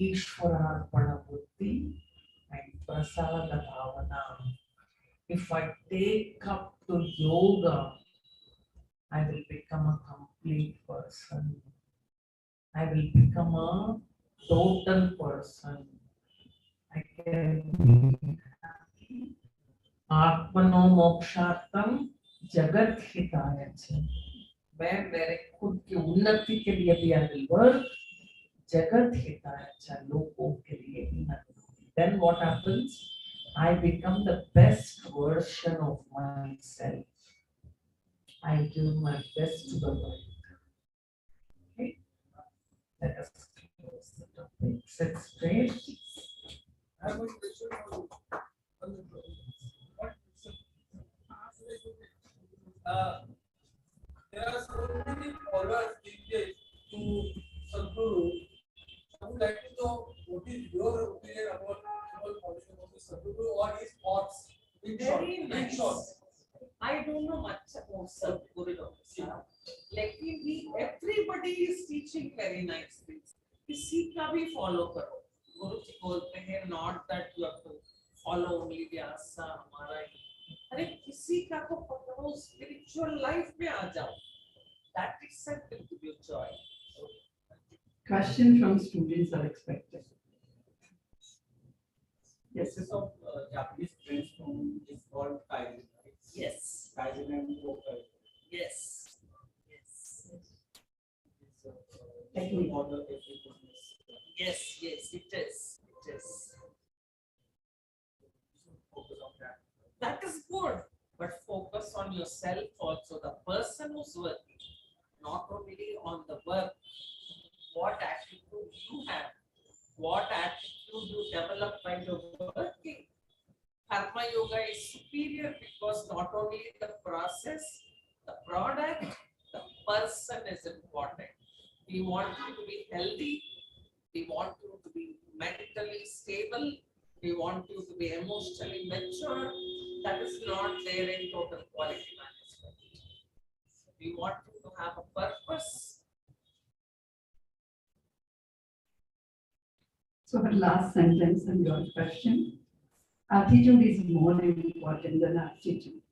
Ishwararpana buddhi and prasada bhavana. If I take up to yoga, I will become a complete person. I will become a total person. I can be happy. Atmano mokshartam jagat hitaya cha. मैं मेरे खुद की उन्नति के लिए भी I will work. जगत हिताय च लोगों के लिए भी मैं करूँगी. Then what happens? I become the best version of myself. I give my best to the world. Okay? Let us close the topic. Sit straight. I have a question for you. What there are so many followers these days to Sadhguru. I would like to know what is your opinion about following of the Sadhguru or his thoughts in short. Very In nice. short. I don't know much about Sadhguru. Like everybody is teaching very nice things. किसी का भी follow करो. गुरु जी बोलते हैं not that you have to follow only Vyasa हमारा ही. अरे किसी का को पकड़ो spiritual life में आ जाओ. That itself will give you joy. Question from students are expected. Yes, sir. So, Japanese brainstorm is called Kaizen, right? Yes. Kaizen and Kokai. Yes. Yes. It's a model of every business. Yes. Yes. It is. It is. Focus on that. That is good, but focus on yourself also. The person who's working, not only on the work, what attitude you have, what attitude you develop while you're working. Karma Yoga is superior because not only the process, the product, the person is important. We want you to be healthy, we want you to be mentally stable, we want you to be emotionally mature. That is not there in total quality management. We want you to have a purpose. So her last sentence and your question, attitude is more important than aptitude.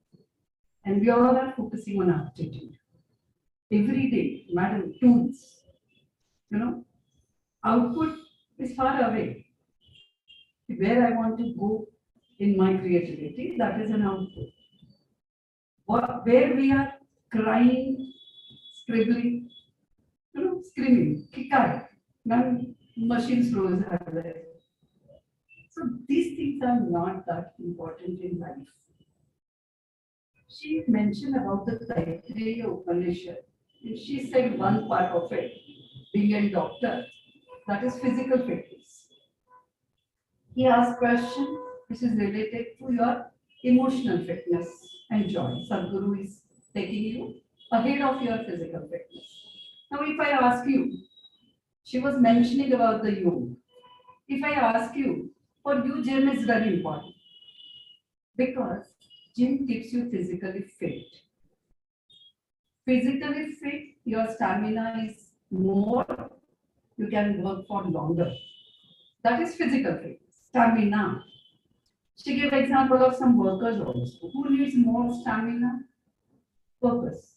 And we all are focusing on aptitude. Every day, madam, tools, output is far away. Where I want to go in my creativity, that is an output. Where we are crying, scribbling, screaming, kikai, none machines flows are there. So these things are not that important in life. She mentioned about the Taittiriya Upanishad. She said one part of it, being a doctor, that is physical fitness. He asked question which is related to your emotional fitness and joy. Sadhguru is taking you ahead of your physical fitness. Now if I ask you, she was mentioning about the yoga. If I ask you, for you gym is very important because gym keeps you physically fit. Physically fit, your stamina is more, you can work for longer. That is physical fitness, stamina. She gave example of some workers also. Who needs more stamina? Workers.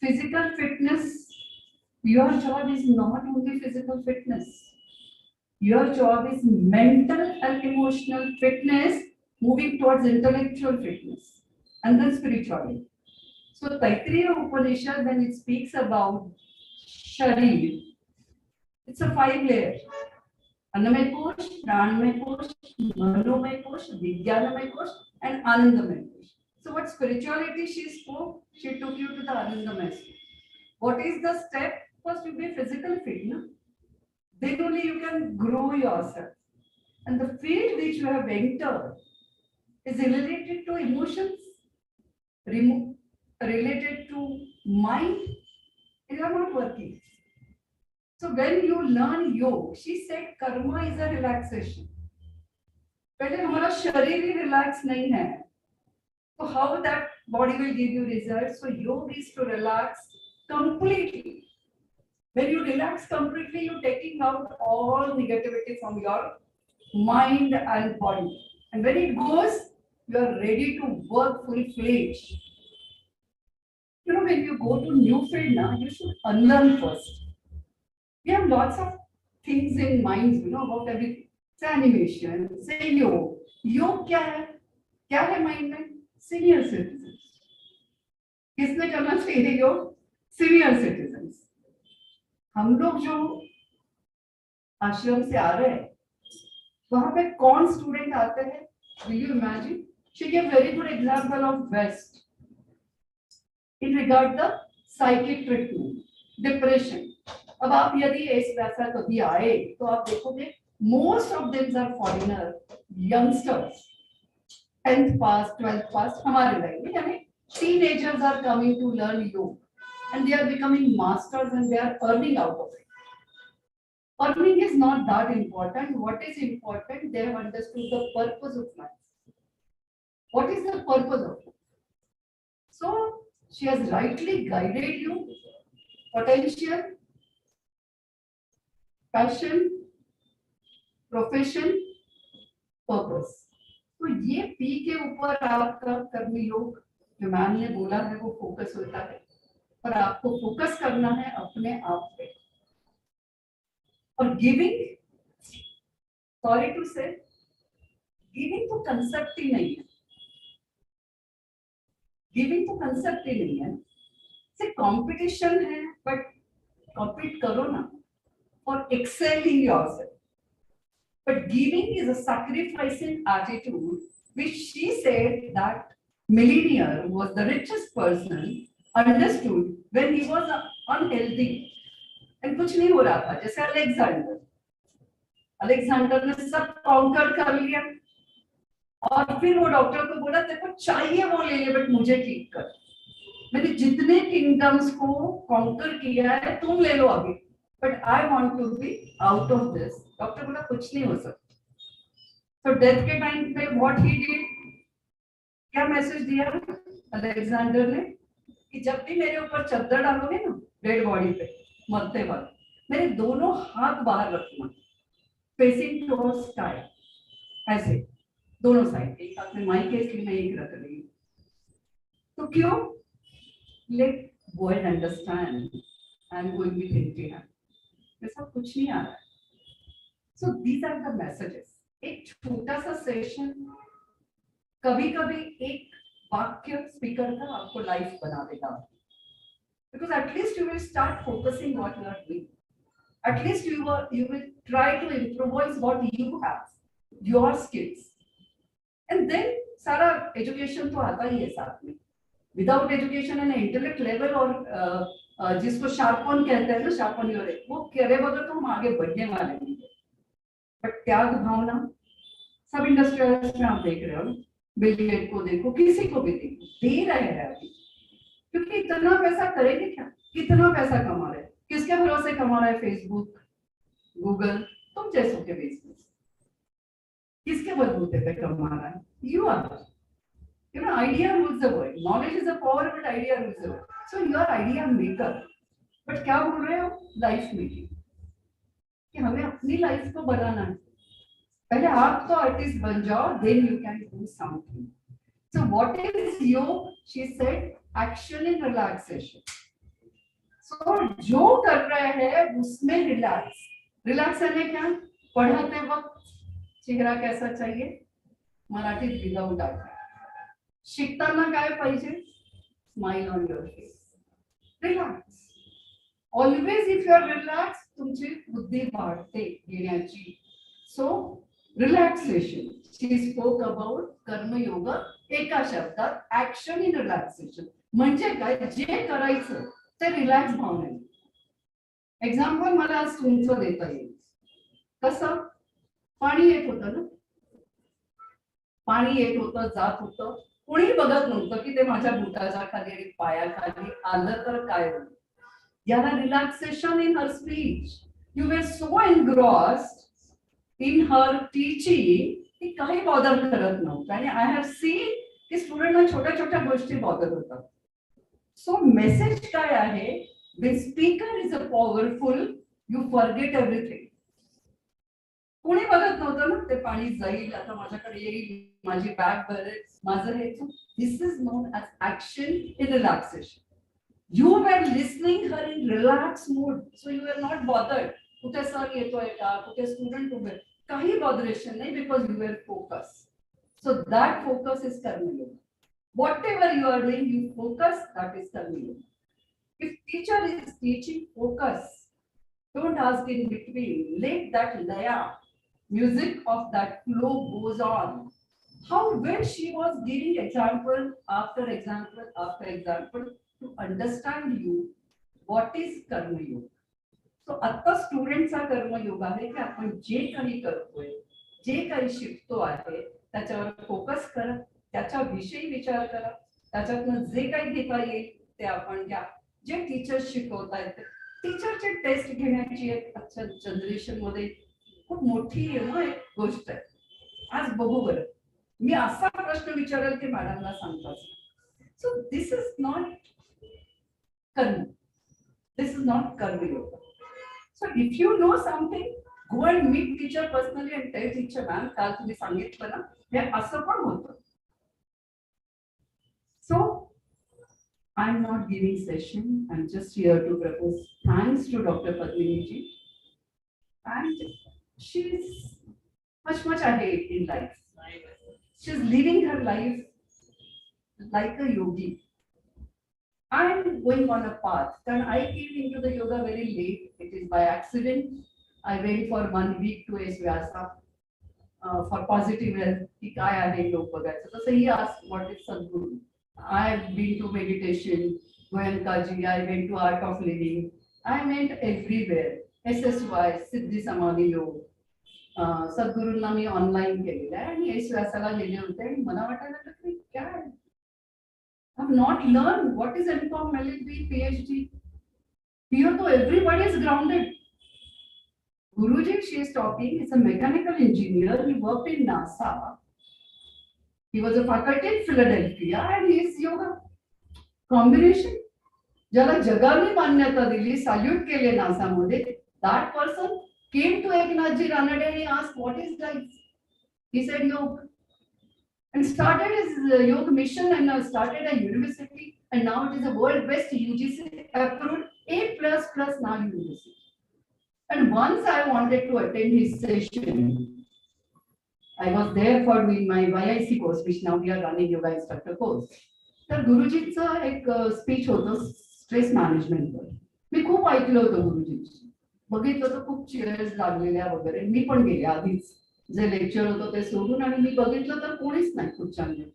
Physical fitness, your job is not only physical fitness. Your job is mental and emotional fitness, moving towards intellectual fitness and then spirituality. So Taittiriya Upanishad, when it speaks about Sharir, it's a 5 layer. Annamay Kosh, Pranamay Kosh, Manomay Kosh, Vijnanamay Kosh, and Anandamay Kosh. So what spirituality she spoke, she took you to the Anandamay state. What is the step? First you be physically fit, no? Then only you can grow yourself. And the field which you have entered is related to emotions, related to mind, you are not working. So when you learn yoga, she said karma is a relaxation. पहले हमारा शरीर ही relax नहीं है, so how that body will give you results? So yoga is to relax completely. When you relax completely, you're taking out all negativity from your mind and body. And when it goes, you are ready to work full-fledged. You know, when you go to new field now, you should unlearn first. We have lots of things in minds, you know, about everything. Say animation, say yoga. Yoga क्या है? क्या है mind में? Senior citizens. किसने करना चाहिए योग? Senior citizens. हम लोग जो आश्रम से आ रहे हैं, वहां पे कौन स्टूडेंट आते हैं? Will you imagine? She gave very good example of West in regard the psychic treatment, depression. अब आप यदि इस वैसा कभी आए तो आप देखोगे most of them are foreigner youngsters, 10th pass, 12th pass, हमारे लाइन में यानी teenagers are coming to learn yoga and they are becoming masters and they are earning out of it. Earning is not that important. What is important? They have understood the purpose of life. What is the purpose of it? So she has rightly guided you. Potential, passion, profession, purpose. तो ये P के ऊपर आपका कर्म योग जो ma'am ने बोला है वो फोकस होता है और आपको फोकस करना है अपने आप पे. और गिविंग, सॉरी टू से, गिविंग तो कंसेप्ट ही नहीं है. गिविंग तो कंसेप्ट ही नहीं है. सिर्फ कंपटीशन है, बट कॉम्पीट करो ना for excelling yourself. But giving is a sacrificing attitude, which she said that millionaire who was the richest person understood when he was unhealthy and कुछ नहीं हो रहा था. जैसे अलेक्जेंडर ने सब कॉन्कर कर लिया और फिर वो डॉक्टर को बोला तेरे को चाहिए वो ले ले बट मुझे ठीक कर. मैंने जितने किंगडम्स को कॉन्कर किया है तुम ले लो अभी, but I want to be out of this. Doctor बोला कुछ नहीं हो सकता. तो डेथ के टाइम पे व्हाट ही डिड, क्या मैसेज दिया अलेक्जेंडर ने कि जब भी मेरे ऊपर चद्दर डालोगे ना डेड बॉडी पे मरते वक्त, मेरे दोनों हाथ बाहर रखना फेसिंग टुवर्ड्स स्काई, ऐसे दोनों साइड. एक हाथ में माइक है इसलिए मैं एक रख रही हूँ. तो क्यों? Let world understand I am going with empty hand. ऐसा कुछ नहीं आ रहा है. So these are the messages. एक छोटा सा सेशन, कभी कभी एक वाक्य स्पीकर का आपको लाइफ बना देगा. Because at least you will start focusing what you are doing. At least you will try to improvise what you have, your skills, and then सारा एजुकेशन तो आता ही है साथ में. Without education and intellect level और जिसको शार्पन कहते हैं ना, शार्पन योर, वो करे बगैर तो हम आगे बढ़ने वाले नहीं. बट त्याग भावना सब इंडस्ट्रियलिस्ट में आप देख रहे हो, बिल गेट को देखो, किसी को भी देखो, दे रहे हैं अभी. क्योंकि इतना पैसा करेंगे क्या? कितना पैसा कमा रहे हैं? किसके भरोसे कमा रहा है? फेसबुक, गूगल, तुम जैसों के बेस में. किसके बलबूते पे कमा रहा है? You are. You know, idea rules the world. Knowledge is a power, but idea rules the world. So you are idea maker. But क्या बोल रहे हो? Life making. कि हमें अपनी लाइफ को बनाना है. पहले आप तो आर्टिस्ट बन जाओ, then you can do something. So what is yoga? She said action in relaxation. So जो कर रहे हैं उसमें रिलैक्स. रिलैक्स है क्या? पढ़ाते वक्त चेहरा कैसा चाहिए? Marathi without art. शिकताना काय पाहिजे? Smile on your face. Relax. Always if you are relax तुमची बुद्धी वाढते घेण्याची. So relaxation. She spoke about karmayoga एका शब्दात ऍक्शन इन रिलॅक्सेशन. म्हणजे काय? जे करायचं ते रिलॅक्स भावनेने. एक्झाम्पल मला आज तुमचं देता येईल. कसं? पाणी येत होतं ना, पाणी येत होतं, जात होतं, कोणी बघत नव्हतं की ते माझ्या बुटाच्या खाली आणि पायाखाली आलं तर काय होईल. याला relaxation in her speech. You were so engrossed in her teaching की काही बॉदर करत नव्हतं. आणि आय हॅव सीन की स्टुडंटना छोट्या छोट्या गोष्टी बॉदर होतात. सो मेसेज काय आहे, when speaker is a powerful, you forget everything. कोणी बघत नव्हतं ना, ते पाणी जाईल, आता माझ्याकडे येईल, माझी बॅग भरेल, माझं हे. This is known as action in relaxation. You are listening her in relax mode, so you are not bothered. कुठे सर येतोय का, कुठे स्टुडंट उभे, काही बॉदरेशन नाही, because you are focus. So that focus is karmayoga. Whatever you are doing, you focus, that is कर्मयोग. If teacher is teaching, focus. Don't ask in between. Let that laya, music of that flow goes on. How well she was giving example after example after example to understand you what is कर्मयोग. So आता स्टुडंटचा कर्मयोग आहे की आपण जे काही करतोय, जे काही शिकतो आहे त्याच्यावर फोकस करा, त्याच्याविषयी विचार करा, त्याच्यातनं जे काही घेता येईल ते आपण घ्या. जे टीचर्स शिकवतायत, टीचरचे टेस्ट घेण्याची एक आजच्या जनरेशन मध्ये खूप मोठी एक गोष्ट आहे. आज बघू बरं, मी असा प्रश्न विचारेल की मॅडमला सांगतात. So this is not karma, this is not karmayoga. So if you know something, go and meet teacher personally and tell teacher ma'am, काल तुम्ही सांगितलं ना, हे असं पण होतं. So I'm not giving session. I'm just here to propose thanks to Dr. Padmini ji. And she's much ahead in life. She's living her life like a yogi. I'm going on a path. And I came into the yoga very late. It is by accident. I went for 1 week to Vyasa for positive health. Ki काय आहे योग बघायचं. तसं he asked what is Sadhguru. I've been to meditation, Goenkaji, I went to Art of Living, I went everywhere. SSY, Siddhi Samadhi Yog, सद्गुरूंना me online केलेलं आहे आणि S व्यासाला गेले होते आणि मला वाटायला लागलं की काय, I have not learned what is MCOM, LLB, PhD. Here though everybody is grounded. Guruji, she is talking, is a mechanical engineer. He worked in NASA. He was a faculty in Philadelphia and he is yoga. Combination. ज्याला जगाने मान्यता दिली, salute केले NASA मध्ये, that person came to Eknathji Ranade and he asked, what is life? He said yoga. And started his yoga mission and started a university, and now it is a world best UGC approved A++ now university. And once I wanted to attend his session, I was there for doing my YIC course, which now we are running yoga instructor course. तर गुरुजींचं एक speech होतं stress मॅनेजमेंटवर. मी खूप ऐकलं होतं गुरुजींचं, बघितलं तर खूप chairs लागलेल्या वगैरे. मी पण गेले आधीच, जे लेक्चर होतं ते सोडून, आणि मी बघितलं तर कोणीच नाही खुर्च्यांवर.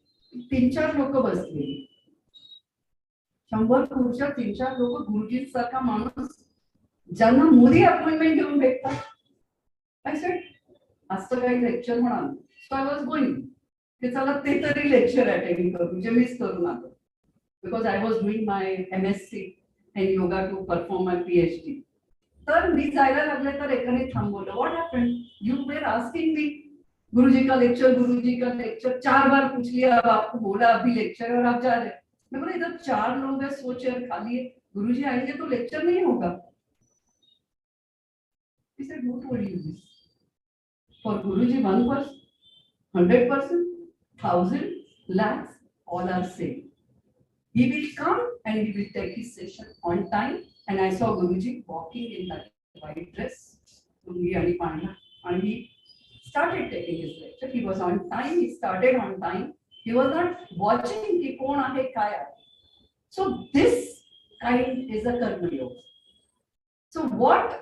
3-4 लोक बसलेली, 100 खुर्च्या, 3-4 लोक. गुरुजींसारखा माणूस ज्यांना मोदी अपॉइंटमेंट घेऊन भेटतात. आय सेड असं काही लेक्चर होणार. सो आय वॉज गोइंग की चला ते तरी लेक्चर अटेंड करू, जे मिस करू नका. Because I was doing my MSc in yoga to perform my PhD. तर मी जायला लागले तर एकाने थांबवलं. What happen? You were asking me guruji का लेक्चर, गुरुजी का लेक्चर. 4 बार पूछ लिया, अब आपको बोला अभी लेक्चर और आप जा रहे. मैं बोला इधर 4 लोग हैं, 100 चेयर खाली है, गुरुजी आएंगे तो लेक्चर नहीं होगा. He said, who told you this? For Guruji, 1%, 100%, 1,000, lakhs, all are same. He will come and he will take his session on time. And I saw Guruji walking in that white dress, and he started taking his lecture. He was on time. He started on time. He was not watching ki kon aahe kaya. So this kind is a karma yoga. So what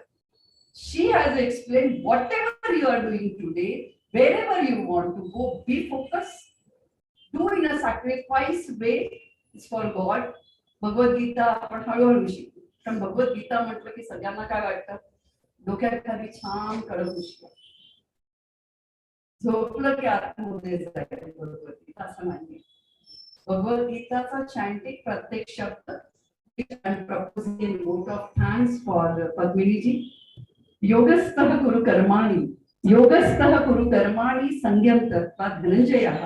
she has explained, whatever you are doing today, wherever you want to go, be focused. Do in a sacrifice way. It's for God. Bhagavad Gita आपण हळूहळू शिकू. कारण भगवत गीता म्हटलं की सगळ्यांना काय वाटतं, डोक्यात खाली छान कडक गोष्ट. झोपलं की आतमध्ये जाईल भगवद्गीता असं नाही. भगवद्गीताचा चॅन्टिक प्रत्येक शब्द proposing vote of thanks for Padminiji. योगस्थः कुरु कर्माणि योगस्थः कुरु कर्माणि संयम तत्वा धनंजयः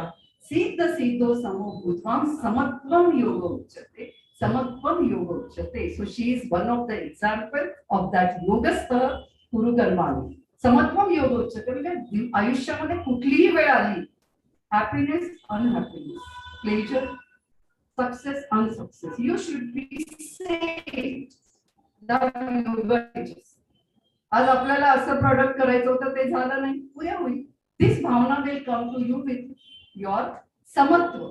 सिद्ध सिद्धो समो भूत्वां समत्वं योगो उच्यते. Samatvam yoga uchyate. So she is one of the example of that yogastha kuru karmani. Samatvam yoga uchyate म्हणजे आयुष्यामध्ये कुठलीही वेळ आली, happiness, unhappiness, pleasure, success, unsuccess, you should be safe. That yoga teaches. आज आपल्याला असं प्रोडक्ट करायचं होतं ते झालं नाही, उद्या होईल. This bhavana will come to you with your samatva.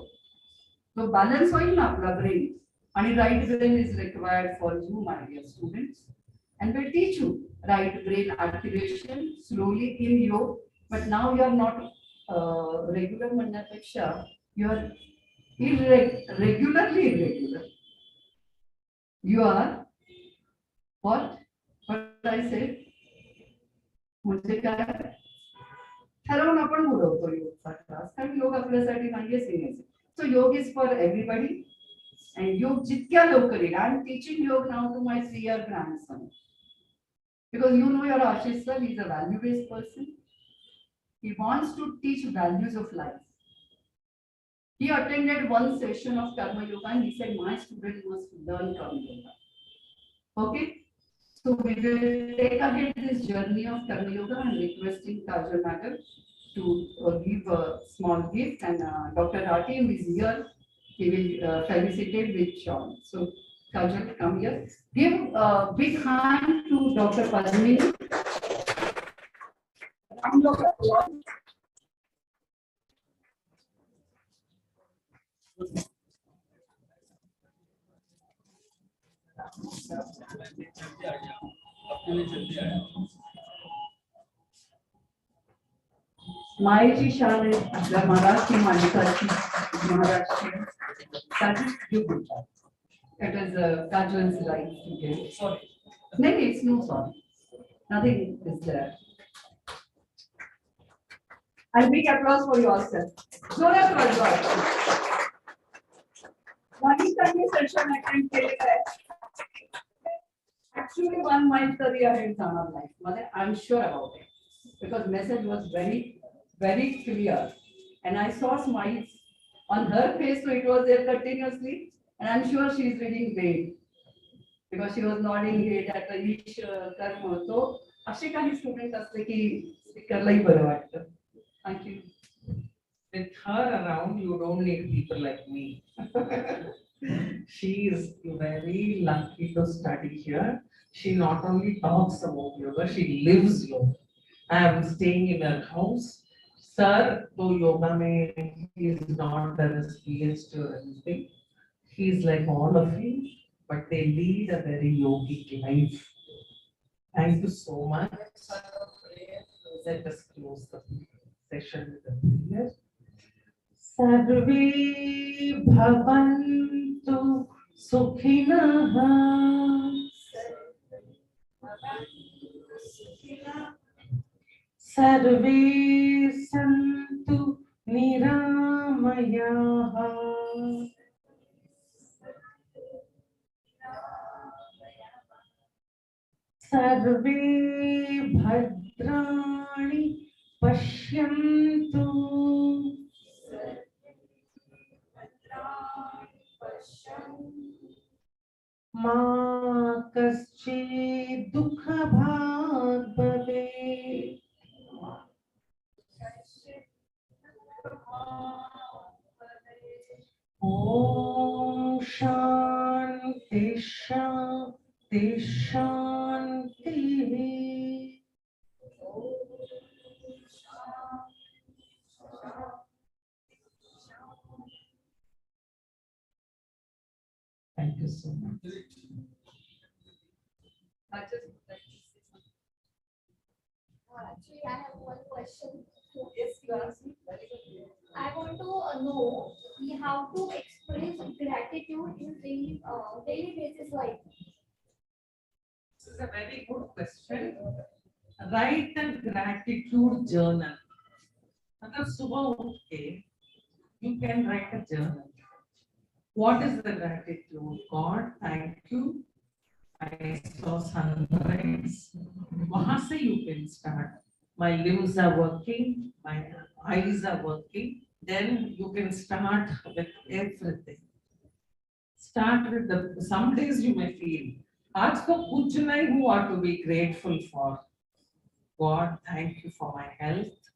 तो बॅलन्स होईल ना आपला brain. And right brain is required for you, my dear students, and we'll teach you right brain activation slowly in yoga. But now you are not regular mannapeksha, you are regularly irregular. You are what I said. म्हणजे काय ठरवून आपण बोलवतो योगचा class, कारण योग आपल्यासाठी नाहीये senior. सो योग इज फॉर एव्हरीबडी. And योग जितक्या लवकर येईल. I am teaching yoga now to my 3-year grandson. Because you know your Ashish sir, he is a value-based person. He wants to teach values of life. He attended one session of Karma Yoga and he said, my student must learn Karma Yoga. Okay? So we will take ahead this journey of Karma Yoga and requesting Kajal Madam to give a small gift, and Dr. Rathi is here. He will felicitate with Sean. So, Kajal, come here. Give a big hand to Dr. Padmini. मायेची शान आहे आपल्या मराठी माणसाची, Maharashtrian. That is beautiful. It is Kajal's right to give. Sorry. No, it's no sorry. Nothing is there. And big applause for yourself. जोरात वाजवा. माणसांनी session attend केलेलं आहे. Actually 1 month तरी आहे जाणार लाईफ मध्ये. I'm sure about it. Because message was very clear. And I saw smiles on her face, so it was there continuously, and I'm sure she is reading great because she was nodding head at the each term. So असे काही student असते की स्पीकरलाही बरं वाटतं. Thank you. With her around, you don't need people like me. She is very lucky to study here. She not only talks about yoga, she lives yoga. I am staying in her house. Sir, though yoga mein he is not done his PhD or anything, he is like all of you, but they lead a very yogic life. Thank you so much. Let us close the session with a prayer. Sarve bhavantu sukhinah. Sarve santu niramayah. Sarve bhadrani pashyantu. Ma kaschid dukha bhag bhavet. Om Shanti Shanti Shanti. Thank you so much. Actually, I have one question. Yes, you asked me. Very good. I want to know how to express gratitude in daily basis life. This is a very good question. Write a gratitude journal. अगर सुबह उठ के you can write a journal. What is the gratitude? God, thank you. I saw sunrise. वहाँ से you can start. My limbs are working, my eyes are working. Then you can start with everything. Start with the. Some days you may feel. आज तो कुछ नहीं हुआ to be grateful for. God, thank you for my health,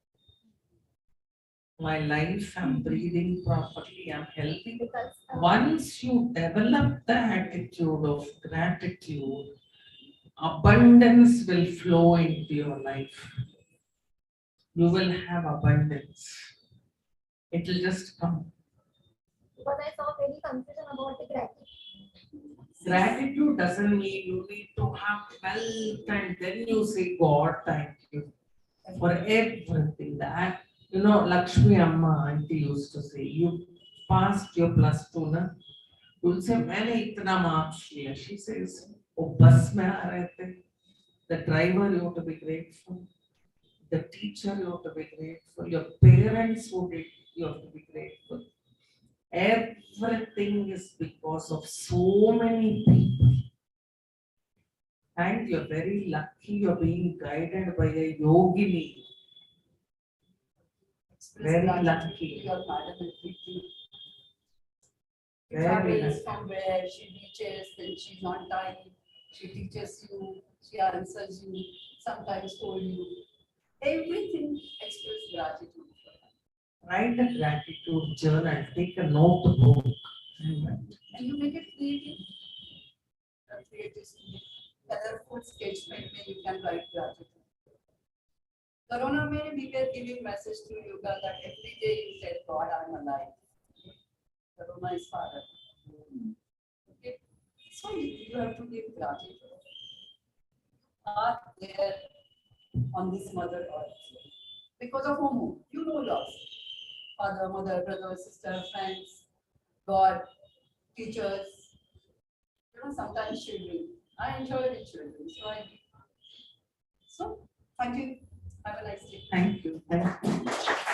my life. I'm breathing properly. I'm healthy. Because Once you develop the attitude of gratitude, abundance will flow into your life. You will have abundance. It will just come. because I saw very confusion about the gratitude. Gratitude doesn't mean you need to have wealth and then you say, God, thank you for everything. That, you know, Lakshmi Amma auntie used to say, you passed your plus two, na? You'll say, मैंने इतना marks लिया. She says, वो बस में आ रहे थे. The driver, you have to be grateful. The teacher, you have to be grateful. Your parents, you have to be grateful. Everything is because of so many people. And you're very lucky you're being guided by a yogini. Very lucky. Your madam and you Very travels lucky. from where she reaches, then she's on time, she teaches you, she answers you, sometimes told you. Everything express gratitude for her. Write a gratitude journal, take a notebook. And you make it creative. Creative, colorful sketch pen में you can write gratitude. Corona में we were giving message to you that every day you said, God, I'm alive. Corona is far away. Okay, so you have to give gratitude. Are there on this mother earth because of whom you know yours, father, mother, brother, sister, friends, God, teachers. You know, sometimes children. I enjoy with children, so thank you. Have a nice day. Thank you. Thank you.